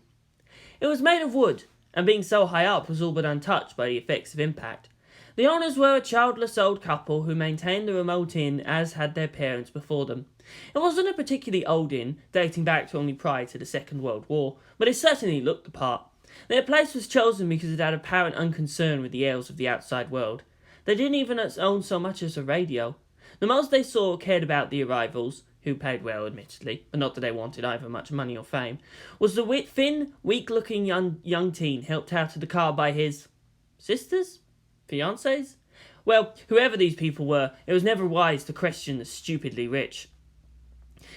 It was made of wood, and being so high up was all but untouched by the effects of impact. The owners were a childless old couple who maintained the remote inn as had their parents before them. It wasn't a particularly old inn, dating back to only prior to the Second World War, but it certainly looked the part. Their place was chosen because it had apparent unconcern with the ills of the outside world. They didn't even own so much as a radio. The most they saw or cared about the arrivals, who paid well admittedly, but not that they wanted either much money or fame, was the thin, weak-looking young teen helped out of the car by his sisters? Fiancés? Well, whoever these people were, it was never wise to question the stupidly rich.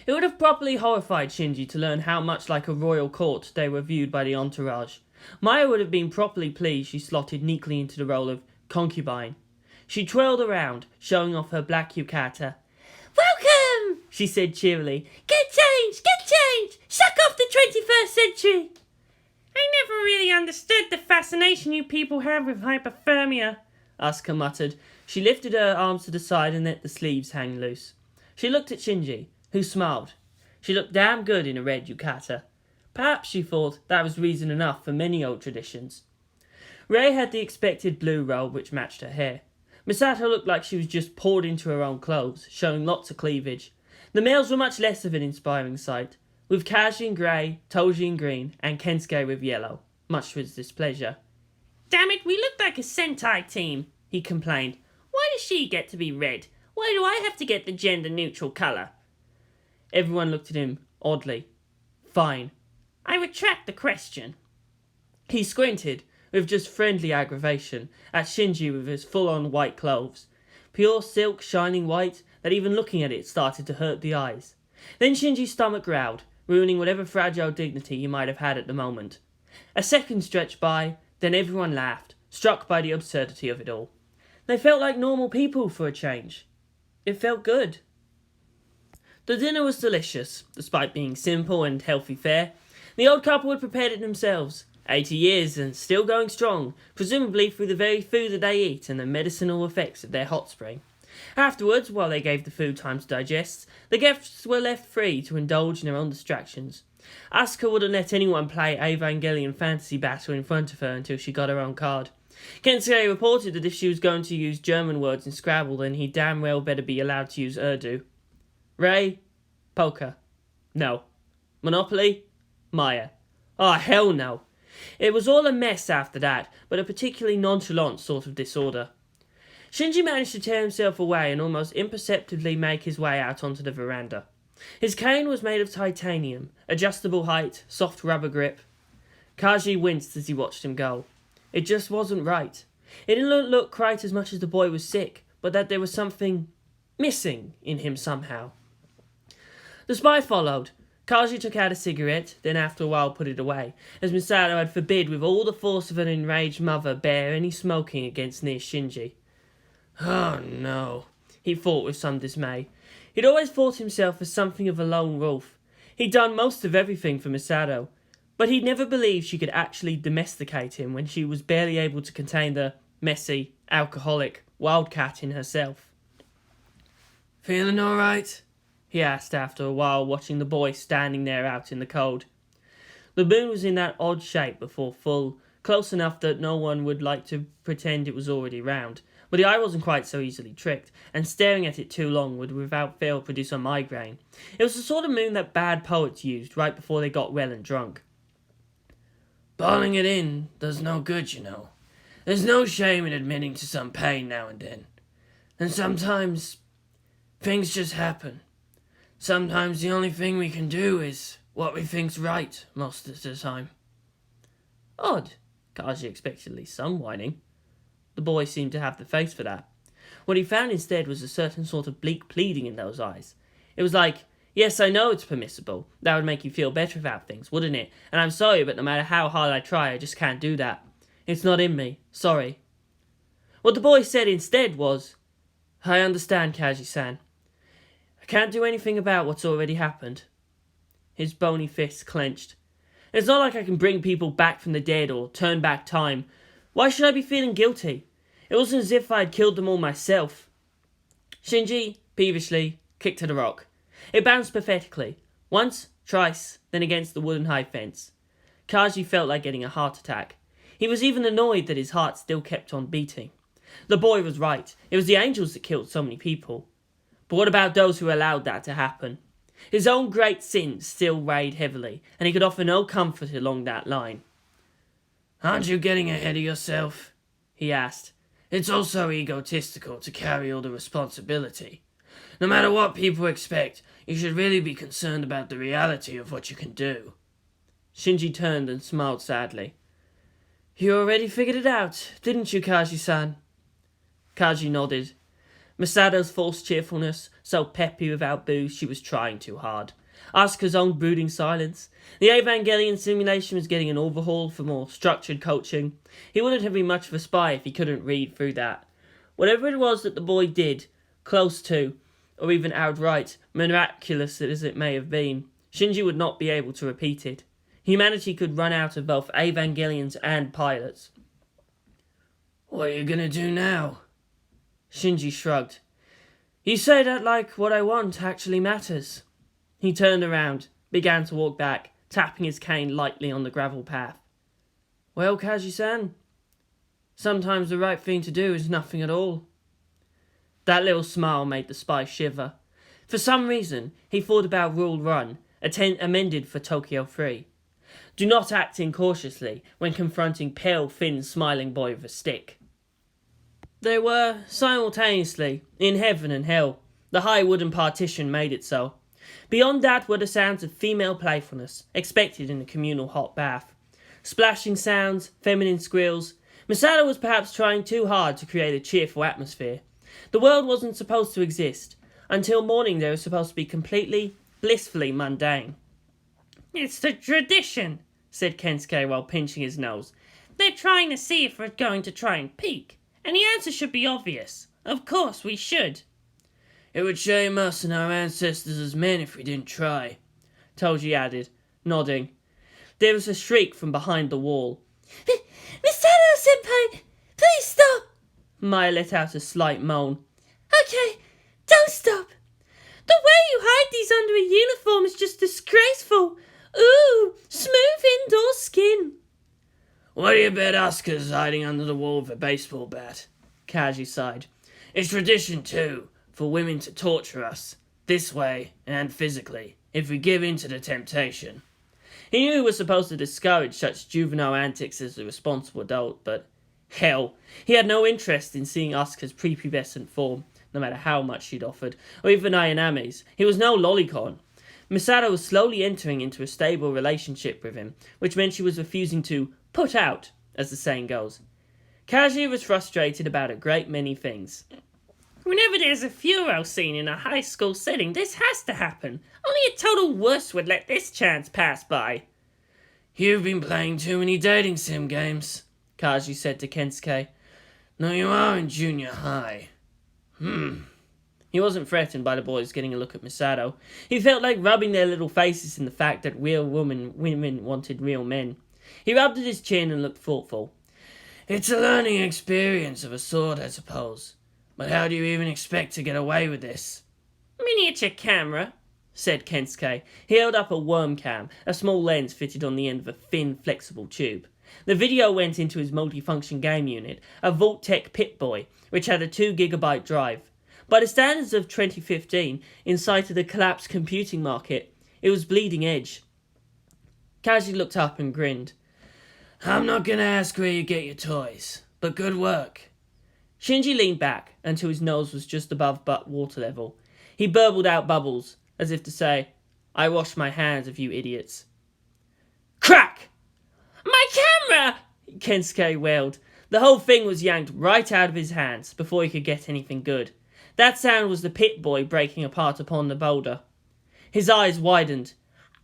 It would have properly horrified Shinji to learn how much like a royal court they were viewed by the entourage. Maya would have been properly pleased she slotted neatly into the role of concubine. She twirled around, showing off her black yukata. Welcome, she said cheerily. Get changed! Suck off the 21st century! I never really understood the fascination you people have with hypothermia, Asuka muttered. She lifted her arms to the side and let the sleeves hang loose. She looked at Shinji, who smiled. She looked damn good in a red yukata. Perhaps, she thought, that was reason enough for many old traditions. Rei had the expected blue robe which matched her hair. Misato looked like she was just poured into her own clothes, showing lots of cleavage. The males were much less of an inspiring sight, with Kaji in grey, Toji in green, and Kensuke with yellow. much to his displeasure. Damn it, we look like a Sentai team. He complained. Why does she get to be red? Why do I have to get the gender-neutral colour? Everyone looked at him oddly. Fine. I retract the question. He squinted, with just friendly aggravation, at Shinji with his full-on white clothes. Pure silk, shining white, that even looking at it started to hurt the eyes. Then Shinji's stomach growled, ruining whatever fragile dignity he might have had at the moment. A second stretched by, then everyone laughed, struck by the absurdity of it all. They felt like normal people for a change. It felt good. The dinner was delicious, despite being simple and healthy fare. The old couple had prepared it themselves, 80 years and still going strong, presumably through the very food that they eat and the medicinal effects of their hot spring. Afterwards, while they gave the food time to digest, the guests were left free to indulge in their own distractions. Asuka wouldn't let anyone play Evangelion Fantasy Battle in front of her until she got her own card. Kensuke reported that if she was going to use German words in Scrabble, then he damn well better be allowed to use Urdu. Ray? Poker? No. Monopoly? Maya? Oh, hell no. It was all a mess after that, but a particularly nonchalant sort of disorder. Shinji managed to tear himself away and almost imperceptibly make his way out onto the veranda. His cane was made of titanium, adjustable height, soft rubber grip. Kaji winced as he watched him go. It just wasn't right. It didn't look quite as much as the boy was sick, but that there was something missing in him somehow. The spy followed. Kaji took out a cigarette, then after a while put it away, as Misato had forbid with all the force of an enraged mother bear any smoking against near Shinji. Oh no, he thought with some dismay. He'd always thought himself as something of a lone wolf. He'd done most of everything for Misato, but he'd never believed she could actually domesticate him when she was barely able to contain the messy, alcoholic wildcat in herself. Feeling all right? He asked after a while, watching the boy standing there out in the cold. The moon was in that odd shape before full, close enough that no one would like to pretend it was already round, but the eye wasn't quite so easily tricked, and staring at it too long would without fail produce a migraine. It was the sort of moon that bad poets used right before they got well and drunk. Balling it in does no good, you know. There's no shame in admitting to some pain now and then. And sometimes things just happen. Sometimes the only thing we can do is what we think's right most of the time. Odd. Kaji expected at least some whining. The boy seemed to have the face for that. What he found instead was a certain sort of bleak pleading in those eyes. It was like, yes, I know it's permissible. That would make you feel better about things, wouldn't it? And I'm sorry, but no matter how hard I try, I just can't do that. It's not in me. Sorry. What the boy said instead was, I understand, Kaji-san. I can't do anything about what's already happened. His bony fists clenched. It's not like I can bring people back from the dead or turn back time. Why should I be feeling guilty? It wasn't as if I had killed them all myself. Shinji, peevishly, kicked at a rock. It bounced pathetically. Once, twice, then against the wooden high fence. Kaji felt like getting a heart attack. He was even annoyed that his heart still kept on beating. The boy was right. It was the angels that killed so many people. But what about those who allowed that to happen? His own great sins still weighed heavily, and he could offer no comfort along that line. Aren't you getting ahead of yourself? He asked. It's also egotistical to carry all the responsibility. No matter what people expect, you should really be concerned about the reality of what you can do. Shinji turned and smiled sadly. You already figured it out, didn't you, Kaji-san? Kaji nodded. Masato's false cheerfulness, so peppy without booze she was trying too hard. Asuka's own brooding silence. The Evangelion simulation was getting an overhaul for more structured coaching. He wouldn't have been much of a spy if he couldn't read through that. Whatever it was that the boy did, close to, or even outright, miraculous as it may have been, Shinji would not be able to repeat it. Humanity could run out of both Evangelions and pilots. What are you gonna do now? Shinji shrugged. You say that like what I want actually matters. He turned around, began to walk back, tapping his cane lightly on the gravel path. Well, Kaji-san, sometimes the right thing to do is nothing at all. That little smile made the spy shiver. For some reason, he thought about Rule Run, amended for Tokyo 3. Do not act incautiously when confronting pale, thin, smiling boy with a stick. They were, simultaneously, in heaven and hell. The high wooden partition made it so. Beyond that were the sounds of female playfulness, expected in a communal hot bath. Splashing sounds, feminine squeals. Masato was perhaps trying too hard to create a cheerful atmosphere. The world wasn't supposed to exist. Until morning they were supposed to be completely, blissfully mundane. It's the tradition, said Kensuke while pinching his nose. They're trying to see if we're going to try and peek. And the answer should be obvious. Of course we should. It would shame us and our ancestors as men if we didn't try, Toji added, nodding. There was a shriek from behind the wall. Masato-senpai, please stop. Maya let out a slight moan. Okay, don't stop. The way you hide these under a uniform is just disgraceful. Ooh, smooth indoor skin. What do you bet Asuka's hiding under the wall with a baseball bat? Kaji sighed. It's tradition, too, for women to torture us, this way and physically, if we give in to the temptation. He knew he was supposed to discourage such juvenile antics as a responsible adult, but hell, he had no interest in seeing Asuka's prepubescent form, no matter how much she'd offered, or even Ayaname's. He was no lolicon. Masato was slowly entering into a stable relationship with him, which meant she was refusing to put out, as the saying goes. Kaji was frustrated about a great many things. Whenever there's a furo scene in a high school setting, this has to happen. Only a total wuss would let this chance pass by. You've been playing too many dating sim games, Kaji said to Kensuke. No, you are in junior high. He wasn't threatened by the boys getting a look at Masato. He felt like rubbing their little faces in the fact that real women wanted real men. He rubbed at his chin and looked thoughtful. It's a learning experience of a sort, I suppose. But how do you even expect to get away with this? Miniature camera, said Kensuke. He held up a worm cam, a small lens fitted on the end of a thin, flexible tube. The video went into his multifunction game unit, a Vault-Tec Pip-Boy, which had a 2 GB drive. By the standards of 2015, in sight of the collapsed computing market, it was bleeding edge. Kaji looked up and grinned. I'm not going to ask where you get your toys, but good work. Shinji leaned back until his nose was just above butt water level. He burbled out bubbles, as if to say, I wash my hands of you idiots. Crack! My camera! Kensuke wailed. The whole thing was yanked right out of his hands before he could get anything good. That sound was the Pip-Boy breaking apart upon the boulder. His eyes widened.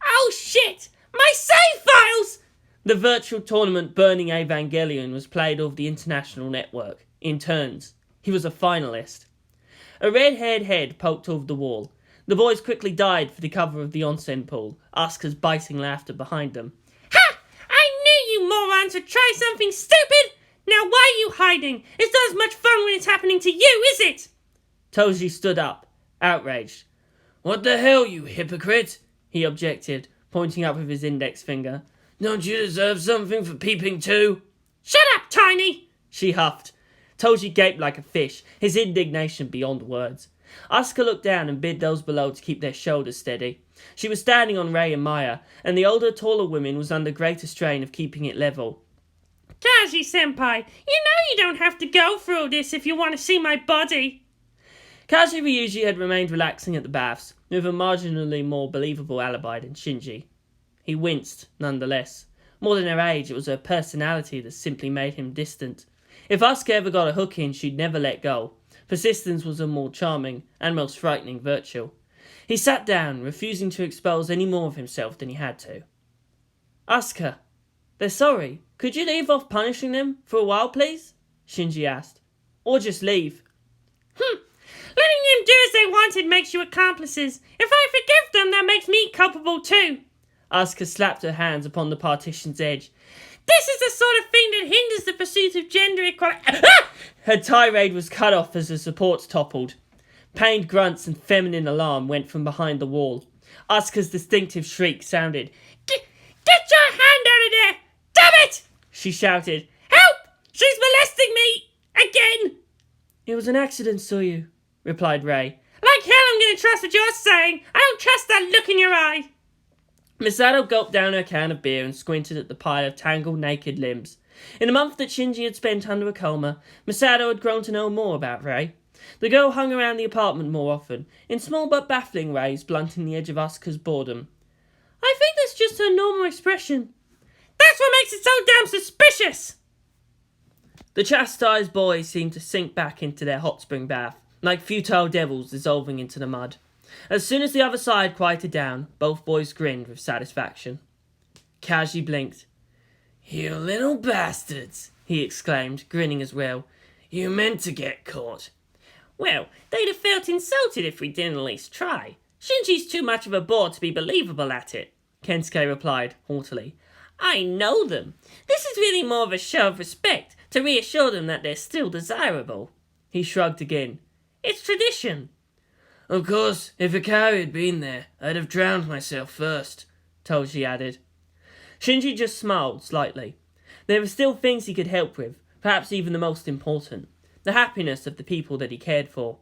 Oh shit! My save files! The virtual tournament Burning Evangelion was played over the international network, in turns. He was a finalist. A red-haired head poked over the wall. The boys quickly dived for the cover of the onsen pool, Asuka's biting laughter behind them. Ha! I knew you morons would try something stupid! Now why are you hiding? It's not as much fun when it's happening to you, is it? Toji stood up, outraged. What the hell, you hypocrite? He objected, pointing up with his index finger. Don't you deserve something for peeping too? Shut up, Tiny! She huffed. Toji gaped like a fish, his indignation beyond words. Asuka looked down and bid those below to keep their shoulders steady. She was standing on Rei and Maya, and the older, taller woman was under greater strain of keeping it level. Kaji-senpai, you know you don't have to go through all this if you want to see my body. Kaji Ryuji had remained relaxing at the baths, with a marginally more believable alibi than Shinji. He winced, nonetheless. More than her age, it was her personality that simply made him distant. If Asuka ever got a hook in, she'd never let go. Persistence was a more charming and most frightening virtue. He sat down, refusing to expose any more of himself than he had to. Asuka, they're sorry. Could you leave off punishing them for a while, please? Shinji asked. Or just leave. Letting them do as they wanted makes you accomplices. If I forgive them, that makes me culpable too. Asuka slapped her hands upon the partition's edge. This is the sort of thing that hinders the pursuit of gender equality. Her tirade was cut off as the supports toppled. Pained grunts and feminine alarm went from behind the wall. Asuka's distinctive shriek sounded. Get your hand out of there! Damn it! She shouted. Help! She's molesting me! Again! It was an accident, Suyu, replied Rei. Like hell I'm going to trust what you're saying. I don't trust that look in your eye. Misato gulped down her can of beer and squinted at the pile of tangled naked limbs. In the month that Shinji had spent under a coma, Misato had grown to know more about Rei. The girl hung around the apartment more often, in small but baffling ways, blunting the edge of Asuka's boredom. I think that's just her normal expression. That's what makes it so damn suspicious! The chastised boys seemed to sink back into their hot spring bath, like futile devils dissolving into the mud. As soon as the other side quieted down, both boys grinned with satisfaction. Kaji blinked. You little bastards, he exclaimed, grinning as well. You meant to get caught. Well, they'd have felt insulted if we didn't at least try. Shinji's too much of a bore to be believable at it, Kensuke replied, haughtily. I know them. This is really more of a show of respect, to reassure them that they're still desirable. He shrugged again. It's tradition. Of course, if Akari had been there, I'd have drowned myself first, Toji added. Shinji just smiled slightly. There were still things he could help with, perhaps even the most important. The happiness of the people that he cared for.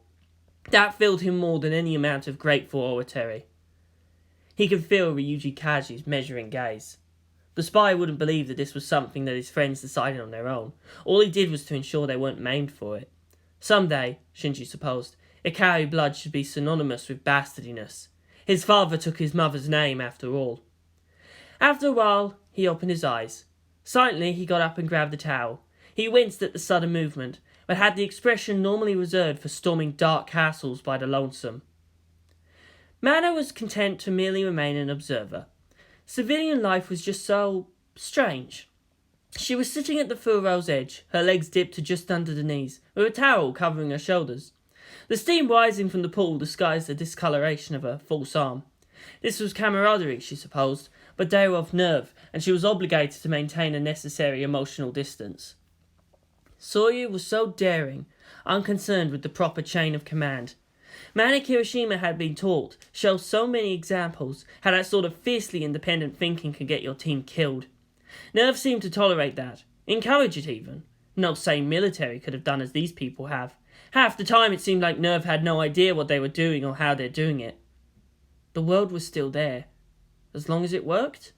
That filled him more than any amount of grateful oratory. He could feel Ryuji Kaji's measuring gaze. The spy wouldn't believe that this was something that his friends decided on their own. All he did was to ensure they weren't maimed for it. Someday, Shinji supposed, Ikari blood should be synonymous with bastardiness. His father took his mother's name after all. After a while, he opened his eyes. Silently, he got up and grabbed the towel. He winced at the sudden movement, but had the expression normally reserved for storming dark castles by the lonesome. Mana was content to merely remain an observer. Civilian life was just so strange. She was sitting at the furrow's edge, her legs dipped to just under the knees, with a towel covering her shoulders. The steam rising from the pool disguised the discoloration of her false arm. This was camaraderie, she supposed, but they were of nerve, and she was obligated to maintain a necessary emotional distance. Soryu was so daring, unconcerned with the proper chain of command. Mana Kirishima had been taught, showed so many examples, how that sort of fiercely independent thinking can get your team killed. Nerve seemed to tolerate that, encourage it even. No sane military could have done as these people have. Half the time it seemed like Nerve had no idea what they were doing or how they're doing it. The world was still there. As long as it worked?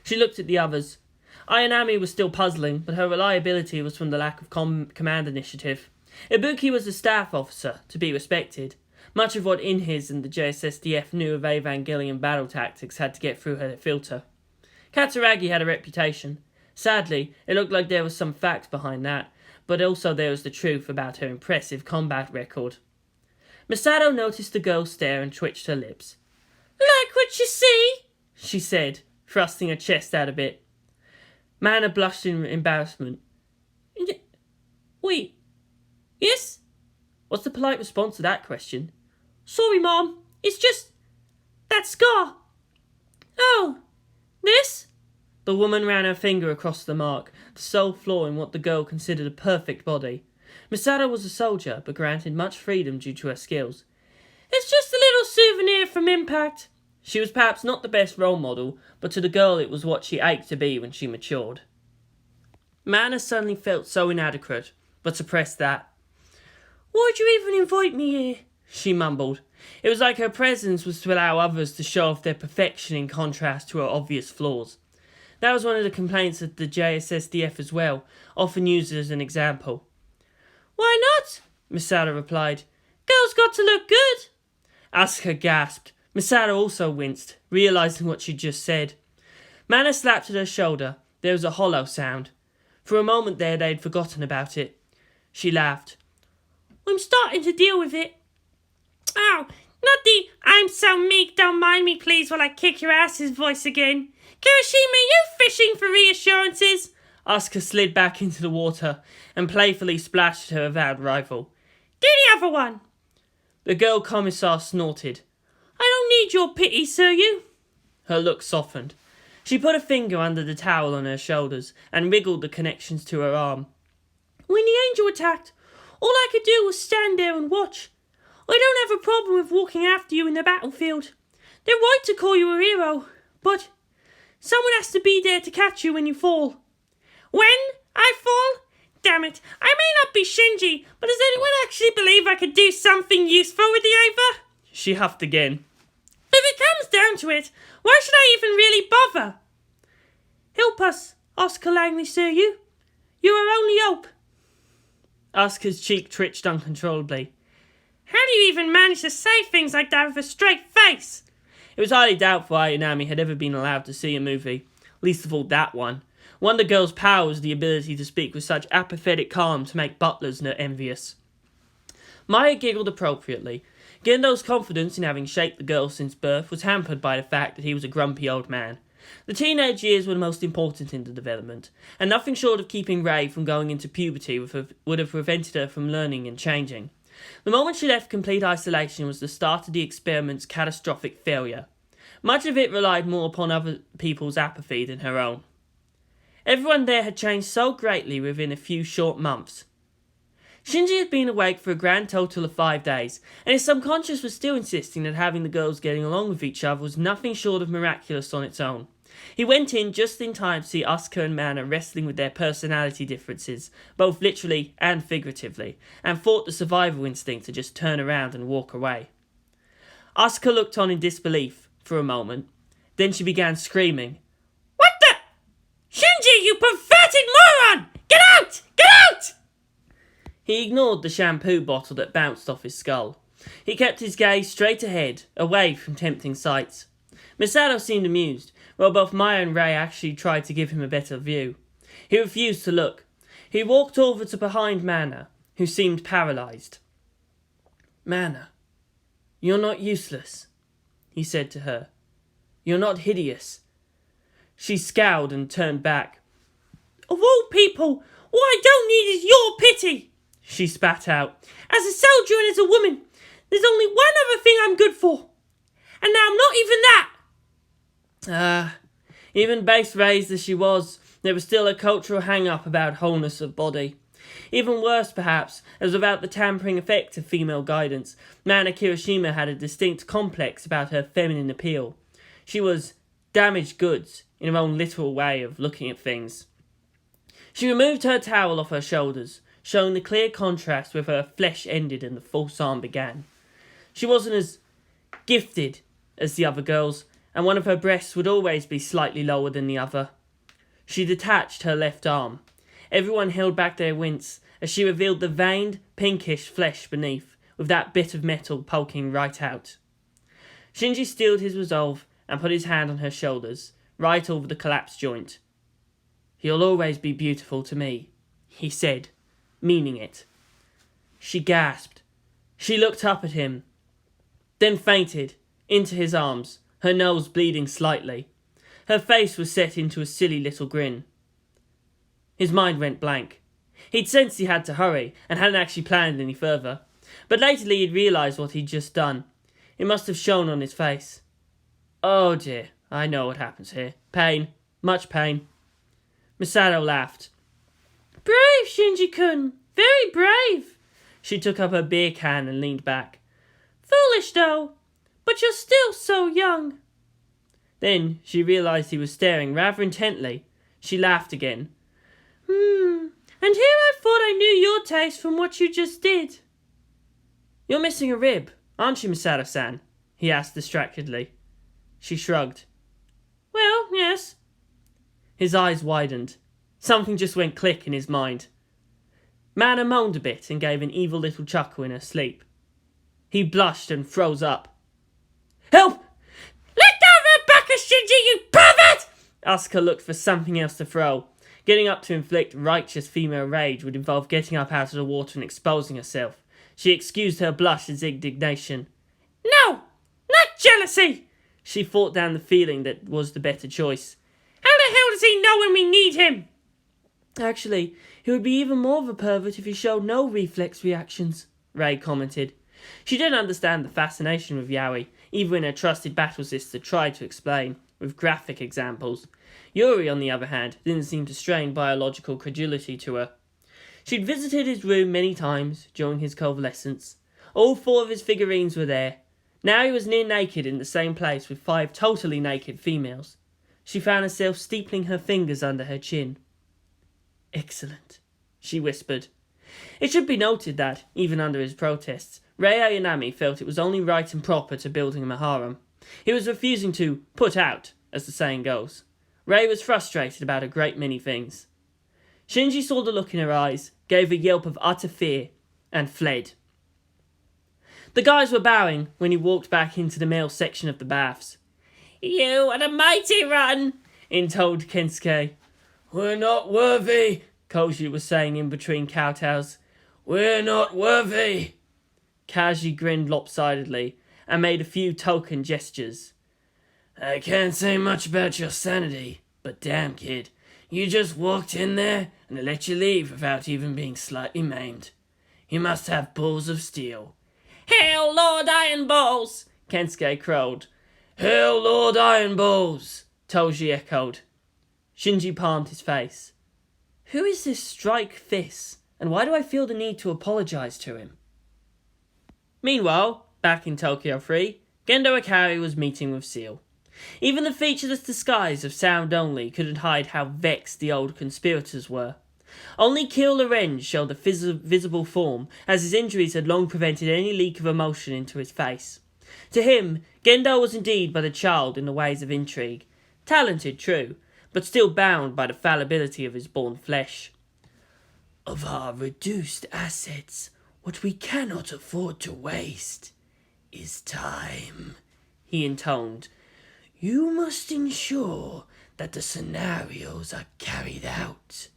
She looked at the others. Ayanami was still puzzling, but her reliability was from the lack of command initiative. Ibuki was a staff officer, to be respected. Much of what Inhis and the JSSDF knew of Evangelion battle tactics had to get through her filter. Katsuragi had a reputation. Sadly, it looked like there was some facts behind that, but also there was the truth about her impressive combat record. Misato noticed the girl stare and twitched her lips. Like what you see? She said, thrusting her chest out a bit. Mana blushed in embarrassment. Wait. Yes? What's the polite response to that question? Sorry, Mom. It's just... that scar. Oh. This? The woman ran her finger across the mark, the sole flaw in what the girl considered a perfect body. Misato was a soldier, but granted much freedom due to her skills. It's just a little souvenir from Impact. She was perhaps not the best role model, but to the girl it was what she ached to be when she matured. Mana suddenly felt so inadequate, but suppressed that. Why'd you even invite me here? She mumbled. It was like her presence was to allow others to show off their perfection in contrast to her obvious flaws. That was one of the complaints of the JSSDF as well, often used as an example. Why not? Misato replied. Girls got to look good. Asuka gasped. Misato also winced, realising what she'd just said. Mana slapped at her shoulder. There was a hollow sound. For a moment there they'd forgotten about it. She laughed. I'm starting to deal with it. Ow, not the I'm so meek, don't mind me please while I kick your ass's voice again. Kirishima, you fishing for reassurances? Asuka slid back into the water and playfully splashed at her avowed rival. Do the other one. The girl commissar snorted. I don't need your pity, Soryu. Her look softened. She put a finger under the towel on her shoulders and wriggled the connections to her arm. When the angel attacked, all I could do was stand there and watch. I don't have a problem with walking after you in the battlefield. They're right to call you a hero, but someone has to be there to catch you when you fall. When I fall? Damn it, I may not be Shinji, but does anyone actually believe I could do something useful with the Ava? She huffed again. If it comes down down to it, why should I even really bother? Help us, Oscar Langley, sir, you. You're our only hope. Oscar's cheek twitched uncontrollably. How do you even manage to say things like that with a straight face? It was highly doubtful Ayanami had ever been allowed to see a movie, least of all that one. One of the girl's power was the ability to speak with such apathetic calm to make butlers envious. Maya giggled appropriately. Gendo's confidence in having shaped the girl since birth was hampered by the fact that he was a grumpy old man. The teenage years were the most important in the development, and nothing short of keeping Rei from going into puberty would have prevented her from learning and changing. The moment she left complete isolation was the start of the experiment's catastrophic failure. Much of it relied more upon other people's apathy than her own. Everyone there had changed so greatly within a few short months. Shinji had been awake for a grand total of 5 days, and his subconscious was still insisting that having the girls getting along with each other was nothing short of miraculous on its own. He went in just in time to see Asuka and Mana wrestling with their personality differences, both literally and figuratively, and fought the survival instinct to just turn around and walk away. Asuka looked on in disbelief for a moment, then she began screaming. What the? Shinji, you perverted moron! Get out! Get out! He ignored the shampoo bottle that bounced off his skull. He kept his gaze straight ahead, away from tempting sights. Misato seemed amused, while both Maya and Rei actually tried to give him a better view. He refused to look. He walked over to behind Mana, who seemed paralysed. "Mana, you're not useless," he said to her. "You're not hideous." She scowled and turned back. Of all people, all I don't need is your pity, she spat out. As a soldier and as a woman, there's only one other thing I'm good for. And now I'm not even that. Even base raised as she was, there was still a cultural hang-up about wholeness of body. Even worse, perhaps, as without the tampering effect of female guidance, Mana Kirishima had a distinct complex about her feminine appeal. She was damaged goods, in her own literal way of looking at things. She removed her towel off her shoulders, showing the clear contrast where her flesh ended and the false arm began. She wasn't as gifted as the other girls, and one of her breasts would always be slightly lower than the other. She detached her left arm. Everyone held back their wince as she revealed the veined, pinkish flesh beneath, with that bit of metal poking right out. Shinji steeled his resolve and put his hand on her shoulders, right over the collapsed joint. "You'll always be beautiful to me," he said, meaning it. She gasped. She looked up at him, then fainted into his arms, her nose bleeding slightly. Her face was set into a silly little grin. His mind went blank. He'd sensed he had to hurry, and hadn't actually planned any further. But lately he'd realised what he'd just done. It must have shown on his face. "Oh dear, I know what happens here. Pain. Much pain." Misato laughed. Brave, Shinji-kun. Very brave. She took up her beer can and leaned back. Foolish, though. But you're still so young. Then she realised he was staring rather intently. She laughed again. And here I thought I knew your taste from what you just did. "You're missing a rib, aren't you, Misato-san?" he asked distractedly. She shrugged. Well, yes. His eyes widened. Something just went click in his mind. Mana moaned a bit and gave an evil little chuckle in her sleep. He blushed and froze up. "Help! Let go of Rebecca, Shinji, you pervert!" Asuka looked for something else to throw. Getting up to inflict righteous female rage would involve getting up out of the water and exposing herself. She excused her blush as indignation. No, not jealousy. She fought down the feeling that was the better choice. How the hell does he know when we need him? Actually, he would be even more of a pervert if he showed no reflex reactions, Rei commented. She didn't understand the fascination with yaoi, even when her trusted battle sister tried to explain, with graphic examples. Yuri, on the other hand, didn't seem to strain biological credulity to her. She'd visited his room many times during his convalescence. All 4 of his figurines were there. Now he was near naked in the same place with 5 totally naked females. She found herself steepling her fingers under her chin. "Excellent," she whispered. It should be noted that, even under his protests, Rei Ayanami felt it was only right and proper to build him a harem. He was refusing to put out, as the saying goes. Ray was frustrated about a great many things. Shinji saw the look in her eyes, gave a yelp of utter fear, and fled. The guys were bowing when he walked back into the male section of the baths. You had a mighty run, intoned Kensuke. We're not worthy, Koji was saying in between kowtows. we're not worthy. Kaji grinned lopsidedly and made a few token gestures. I can't say much about your sanity, but damn kid, you just walked in there and they let you leave without even being slightly maimed. You must have balls of steel. Hail Lord Iron Balls, Kensuke crowed. Hail Lord Iron Balls, Toji echoed. Shinji palmed his face. Who is this Strike Fist, and why do I feel the need to apologise to him? Meanwhile, back in Tokyo 3, Gendo Ikari was meeting with Seal. Even the featureless disguise of sound only couldn't hide how vexed the old conspirators were. Only Keel Lorenz showed a visible form, as his injuries had long prevented any leak of emotion into his face. To him, Gendo was indeed but a child in the ways of intrigue. Talented, true, but still bound by the fallibility of his born flesh. Of our reduced assets, what we cannot afford to waste is time, he intoned. You must ensure that the scenarios are carried out.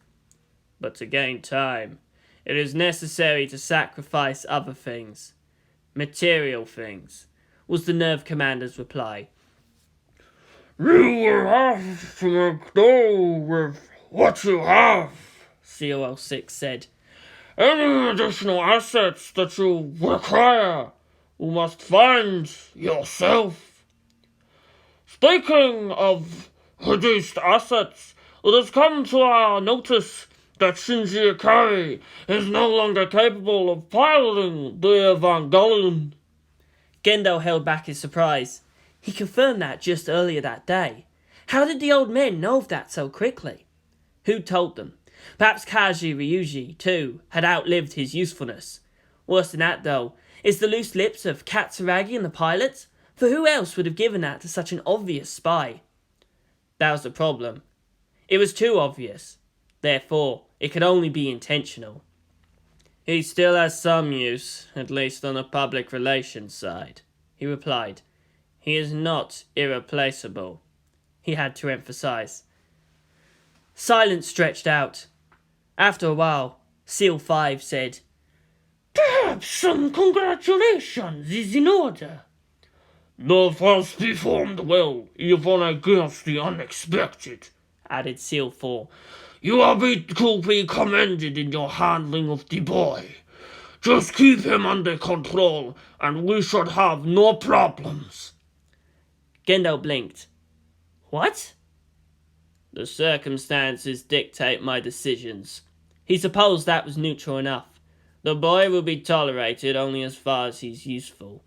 But to gain time, it is necessary to sacrifice other things. Material things, was the Nerve Commander's reply. You will have to make do with what you have, COL6 said. Any additional assets that you require, you must find yourself. Speaking of reduced assets, it has come to our notice that Shinji Ikari is no longer capable of piloting the Evangelion. Gendo held back his surprise. He confirmed that just earlier that day. How did the old men know of that so quickly? Who told them? Perhaps Kaji Ryuji, too, had outlived his usefulness. Worse than that, though, is the loose lips of Katsuragi and the pilot, for who else would have given that to such an obvious spy? That was the problem. It was too obvious. Therefore, it could only be intentional. He still has some use, at least on the public relations side, he replied. He is not irreplaceable, he had to emphasize. Silence stretched out. After a while, Seal 5 said, Perhaps some congratulations is in order. The first performed well, even against the unexpected, added Seal 4. You are to be commended in your handling of the boy. Just keep him under control, and we should have no problems. Gendo blinked. What? The circumstances dictate my decisions. He supposed that was neutral enough. The boy will be tolerated only as far as he's useful.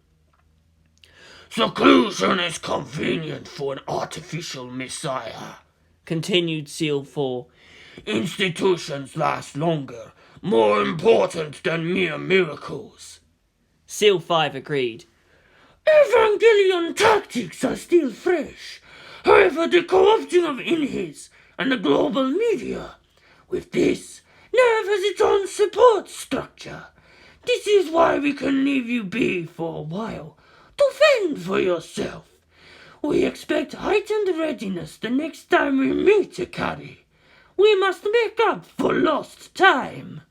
Seclusion is convenient for an artificial messiah, continued Seal 4. Institutions last longer, more important than mere miracles. Seal 5 agreed. Evangelion tactics are still fresh. However, the co-opting of Inhis and the global media, with this, Nerve has its own support structure. This is why we can leave you be for a while, to fend for yourself. We expect heightened readiness the next time we meet Ikari. We must make up for lost time.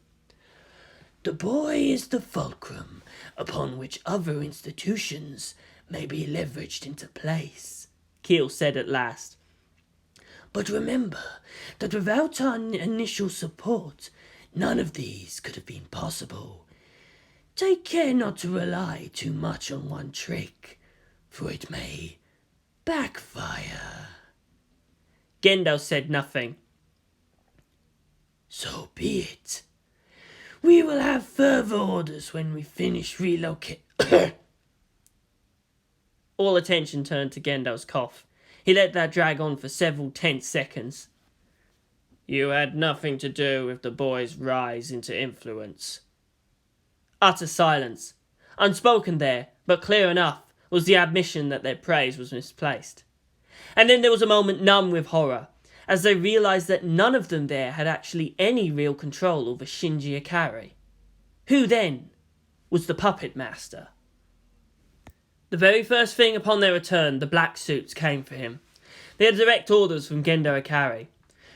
The boy is the fulcrum upon which other institutions may be leveraged into place, Keel said at last. But remember that without our initial support, none of these could have been possible. Take care not to rely too much on one trick, for it may backfire. Gendo said nothing. So be it. We will have further orders when we finish relocate. All attention turned to Gendo's cough. He let that drag on for several tense seconds. You had nothing to do with the boy's rise into influence. Utter silence. Unspoken there, but clear enough, was the admission that their praise was misplaced. And then there was a moment numb with horror, as they realised that none of them there had actually any real control over Shinji Ikari. Who then was the puppet master? The very first thing upon their return, the black suits came for him. They had direct orders from Gendo Ikari.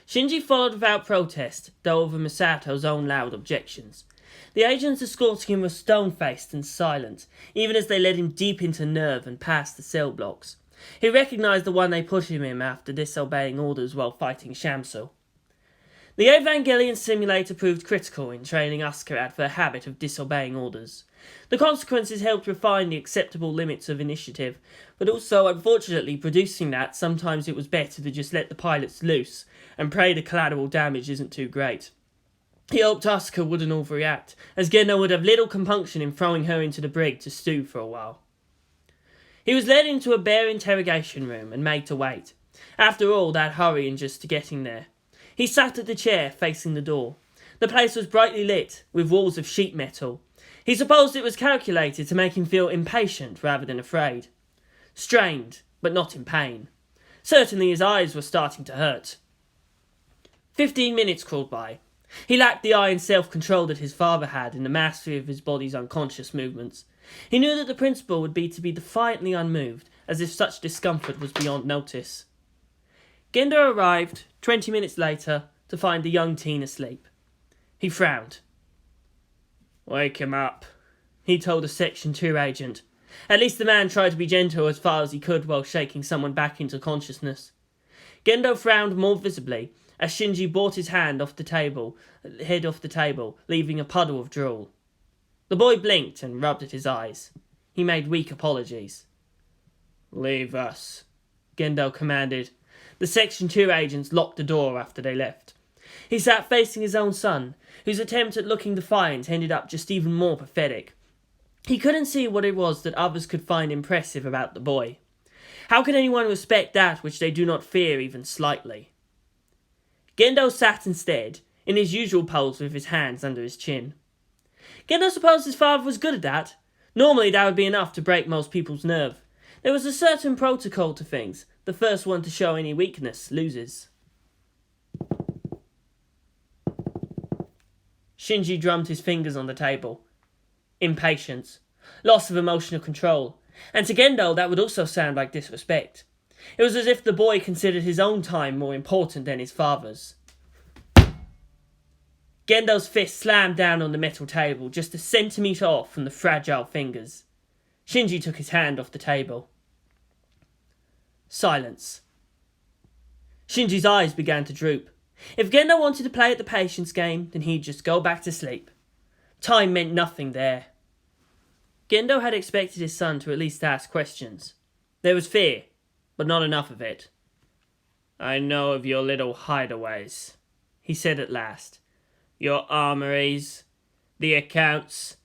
Shinji followed without protest, though over Misato's own loud objections. The agents escorting him were stone-faced and silent, even as they led him deep into Nerve and past the cell blocks. He recognised the one they put him in after disobeying orders while fighting Shamsu. The Evangelion simulator proved critical in training Ascarat for a habit of disobeying orders. The consequences helped refine the acceptable limits of initiative, but also, unfortunately, producing that sometimes it was better to just let the pilots loose and pray the collateral damage isn't too great. He hoped Asuka wouldn't overreact, as Gendo would have little compunction in throwing her into the brig to stew for a while. He was led into a bare interrogation room and made to wait. After all that hurry in just getting there. He sat at the chair facing the door. The place was brightly lit, with walls of sheet metal. He supposed it was calculated to make him feel impatient rather than afraid. Strained, but not in pain. Certainly his eyes were starting to hurt. 15 minutes crawled by. He lacked the iron self-control that his father had in the mastery of his body's unconscious movements. He knew that the principle would be to be defiantly unmoved, as if such discomfort was beyond notice. Gendo arrived, 20 minutes later, to find the young teen asleep. He frowned. "Wake him up," he told a Section 2 agent. At least the man tried to be gentle as far as he could while shaking someone back into consciousness. Gendo frowned more visibly, as Shinji brought his head off the table, leaving a puddle of drool. The boy blinked and rubbed at his eyes. He made weak apologies. "Leave us," Gendo commanded. The Section 2 agents locked the door after they left. He sat facing his own son, whose attempt at looking defiant ended up just even more pathetic. He couldn't see what it was that others could find impressive about the boy. How could anyone respect that which they do not fear even slightly? Gendo sat instead, in his usual pose with his hands under his chin. Gendo supposed his father was good at that. Normally that would be enough to break most people's nerve. There was a certain protocol to things. The first one to show any weakness loses. Shinji drummed his fingers on the table. Impatience. Loss of emotional control. And to Gendo that would also sound like disrespect. It was as if the boy considered his own time more important than his father's. Gendo's fist slammed down on the metal table just a centimetre off from the fragile fingers. Shinji took his hand off the table. Silence. Shinji's eyes began to droop. If Gendo wanted to play at the patience game, then he'd just go back to sleep. Time meant nothing there. Gendo had expected his son to at least ask questions. There was fear, but not enough of it. "I know of your little hideaways," he said at last. "Your armories, the accounts."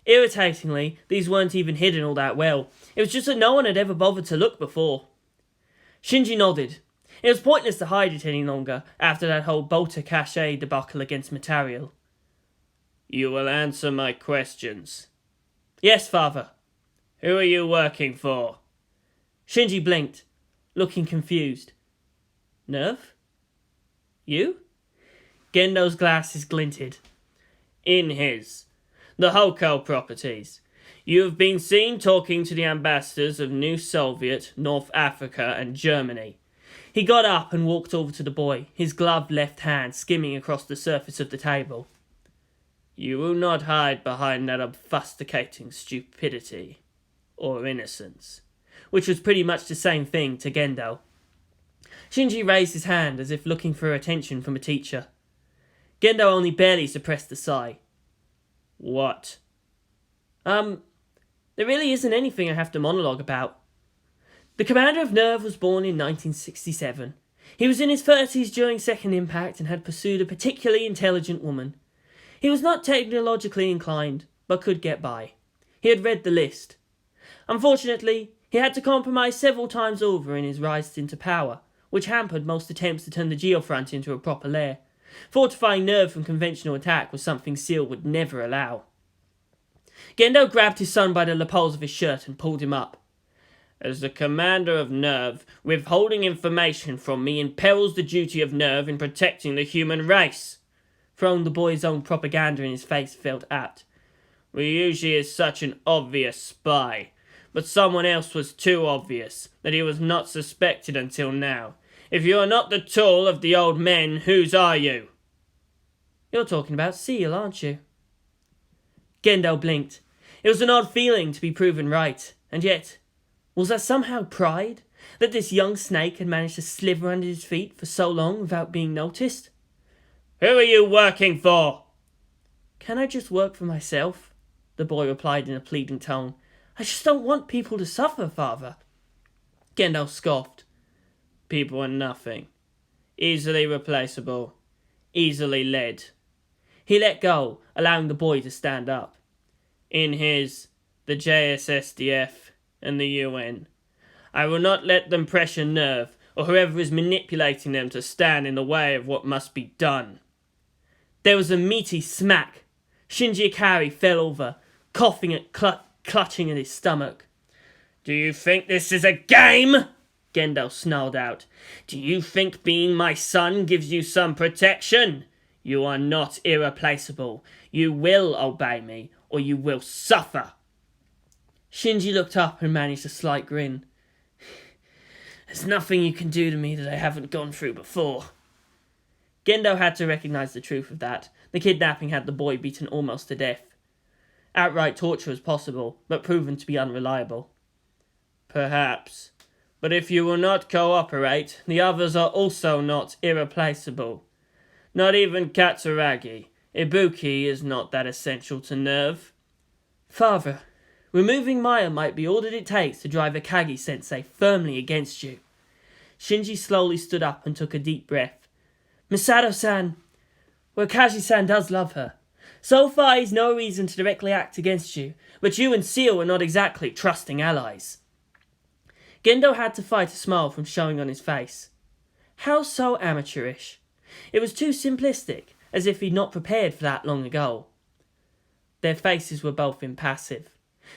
Irritatingly, these weren't even hidden all that well. It was just that no one had ever bothered to look before. Shinji nodded. It was pointless to hide it any longer after that whole Bolter Cache debacle against Material. "You will answer my questions." "Yes, father." "Who are you working for?" Shinji blinked, looking confused. "Nerve? You?" Gendo's glasses glinted. "In his. The Hoko properties. You have been seen talking to the ambassadors of New Soviet, North Africa, and Germany." He got up and walked over to the boy, his gloved left hand skimming across the surface of the table. "You will not hide behind that obfuscating stupidity, or innocence," which was pretty much the same thing to Gendo. Shinji raised his hand as if looking for attention from a teacher. Gendo only barely suppressed a sigh. "What?" There really isn't anything I have to monologue about. The commander of Nerve was born in 1967. He was in his 30s during Second Impact and had pursued a particularly intelligent woman. He was not technologically inclined, but could get by. He had read the list. Unfortunately, he had to compromise several times over in his rise into power, which hampered most attempts to turn the Geofront into a proper lair. Fortifying Nerve from conventional attack was something SEAL would never allow. Gendo grabbed his son by the lapels of his shirt and pulled him up. As the commander of Nerve, withholding information from me imperils the duty of Nerve in protecting the human race. Throwing the boy's own propaganda in his face felt apt. Ryuji is such an obvious spy, but someone else was too obvious, that he was not suspected until now. If you are not the tool of the old men, whose are you? You're talking about Seal, aren't you? Gendo blinked. It was an odd feeling to be proven right, and yet, was that somehow pride? That this young snake had managed to slither under his feet for so long without being noticed? Who are you working for? Can I just work for myself? The boy replied in a pleading tone. I just don't want people to suffer, father. Gendo scoffed. People are nothing. Easily replaceable. Easily led. He let go, allowing the boy to stand up. The JSSDF, and the UN. I will not let them pressure Nerve, or whoever is manipulating them to stand in the way of what must be done. There was a meaty smack. Shinji Ikari fell over, coughing and clutching at his stomach. Do you think this is a game? Gendo snarled out. Do you think being my son gives you some protection? You are not irreplaceable. You will obey me, or you will suffer. Shinji looked up and managed a slight grin. There's nothing you can do to me that I haven't gone through before. Gendo had to recognize the truth of that. The kidnapping had the boy beaten almost to death. Outright torture was possible, but proven to be unreliable. Perhaps. But if you will not cooperate, the others are also not irreplaceable. Not even Katsuragi. Ibuki is not that essential to Nerve. Father, removing Maya might be all that it takes to drive Akagi-sensei firmly against you. Shinji slowly stood up and took a deep breath. Misato-san, well, Kaji-san does love her. So far he's no reason to directly act against you, but you and Seal are not exactly trusting allies. Gendo had to fight a smile from showing on his face. How so amateurish? It was too simplistic, as if he'd not prepared for that long ago. Their faces were both impassive.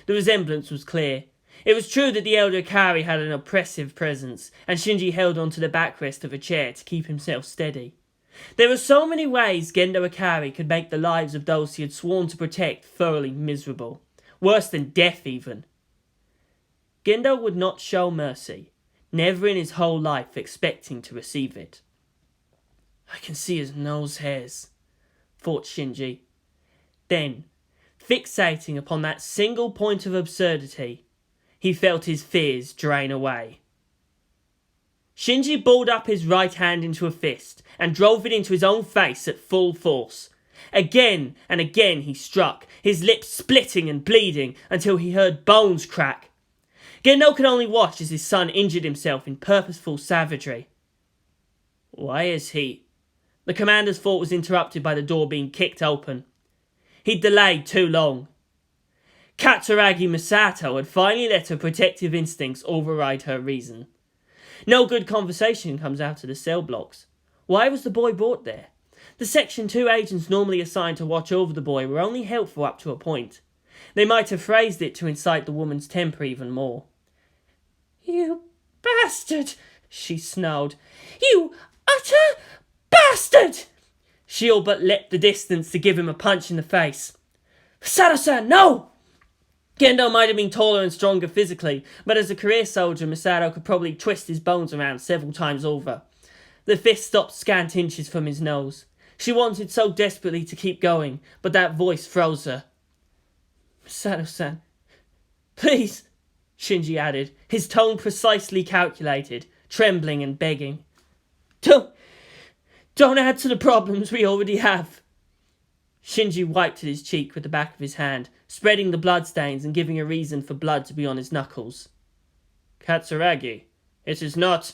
The resemblance was clear. It was true that the elder Ikari had an oppressive presence, and Shinji held onto the backrest of a chair to keep himself steady. There were so many ways Gendo Ikari could make the lives of those he had sworn to protect thoroughly miserable. Worse than death, even. Gendo would not show mercy, never in his whole life expecting to receive it. I can see his nose hairs, thought Shinji. Then, fixating upon that single point of absurdity, he felt his fears drain away. Shinji balled up his right hand into a fist and drove it into his own face at full force. Again and again he struck, his lips splitting and bleeding until he heard bones crack. Gendo could only watch as his son injured himself in purposeful savagery. Why is he... The commander's thought was interrupted by the door being kicked open. He'd delayed too long. Katsuragi Misato had finally let her protective instincts override her reason. No good conversation comes out of the cell blocks. Why was the boy brought there? The Section 2 agents normally assigned to watch over the boy were only helpful up to a point. They might have phrased it to incite the woman's temper even more. You bastard, she snarled. You utter bastard! She all but leapt the distance to give him a punch in the face. Misato-san, no! Gendo might have been taller and stronger physically, but as a career soldier, Misato could probably twist his bones around several times over. The fist stopped scant inches from his nose. She wanted so desperately to keep going, but that voice froze her. Misato-san, please, Shinji added, his tone precisely calculated, trembling and begging. Don't add to the problems we already have. Shinji wiped at his cheek with the back of his hand, spreading the bloodstains and giving a reason for blood to be on his knuckles. Katsuragi, it is not...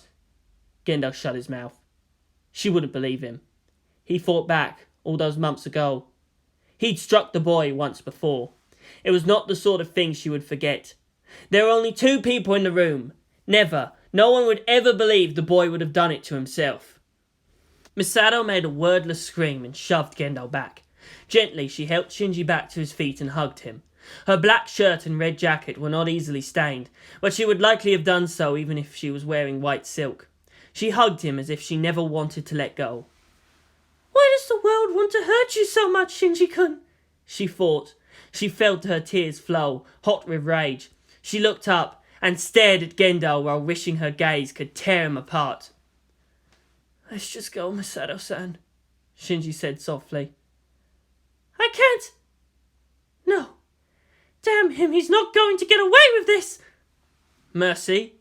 Gendo shut his mouth. She wouldn't believe him. He fought back all those months ago. He'd struck the boy once before. It was not the sort of thing she would forget. There were only 2 people in the room. Never, no one would ever believe the boy would have done it to himself. Misato made a wordless scream and shoved Gendo back. Gently, she helped Shinji back to his feet and hugged him. Her black shirt and red jacket were not easily stained, but she would likely have done so even if she was wearing white silk. She hugged him as if she never wanted to let go. Why does the world want to hurt you so much, Shinji-kun? She thought. She felt her tears flow, hot with rage. She looked up and stared at Gendo while wishing her gaze could tear him apart. Let's just go, Masato-san, Shinji said softly. I can't. No. Damn him, he's not going to get away with this. Mercy?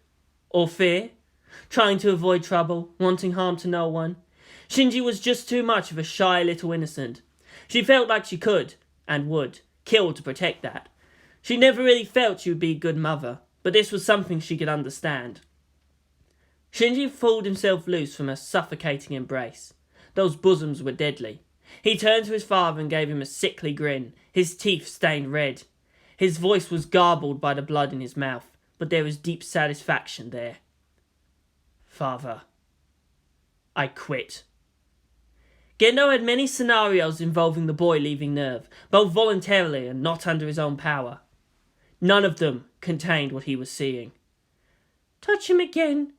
Or fear? Trying to avoid trouble, wanting harm to no one. Shinji was just too much of a shy little innocent. She felt like she could, and would, kill to protect that. She never really felt she would be a good mother, but this was something she could understand. Shinji pulled himself loose from her suffocating embrace. Those bosoms were deadly. He turned to his father and gave him a sickly grin, his teeth stained red. His voice was garbled by the blood in his mouth, but there was deep satisfaction there. Father, I quit. Gendo had many scenarios involving the boy leaving Nerve, both voluntarily and not under his own power. None of them contained what he was seeing. Touch him again,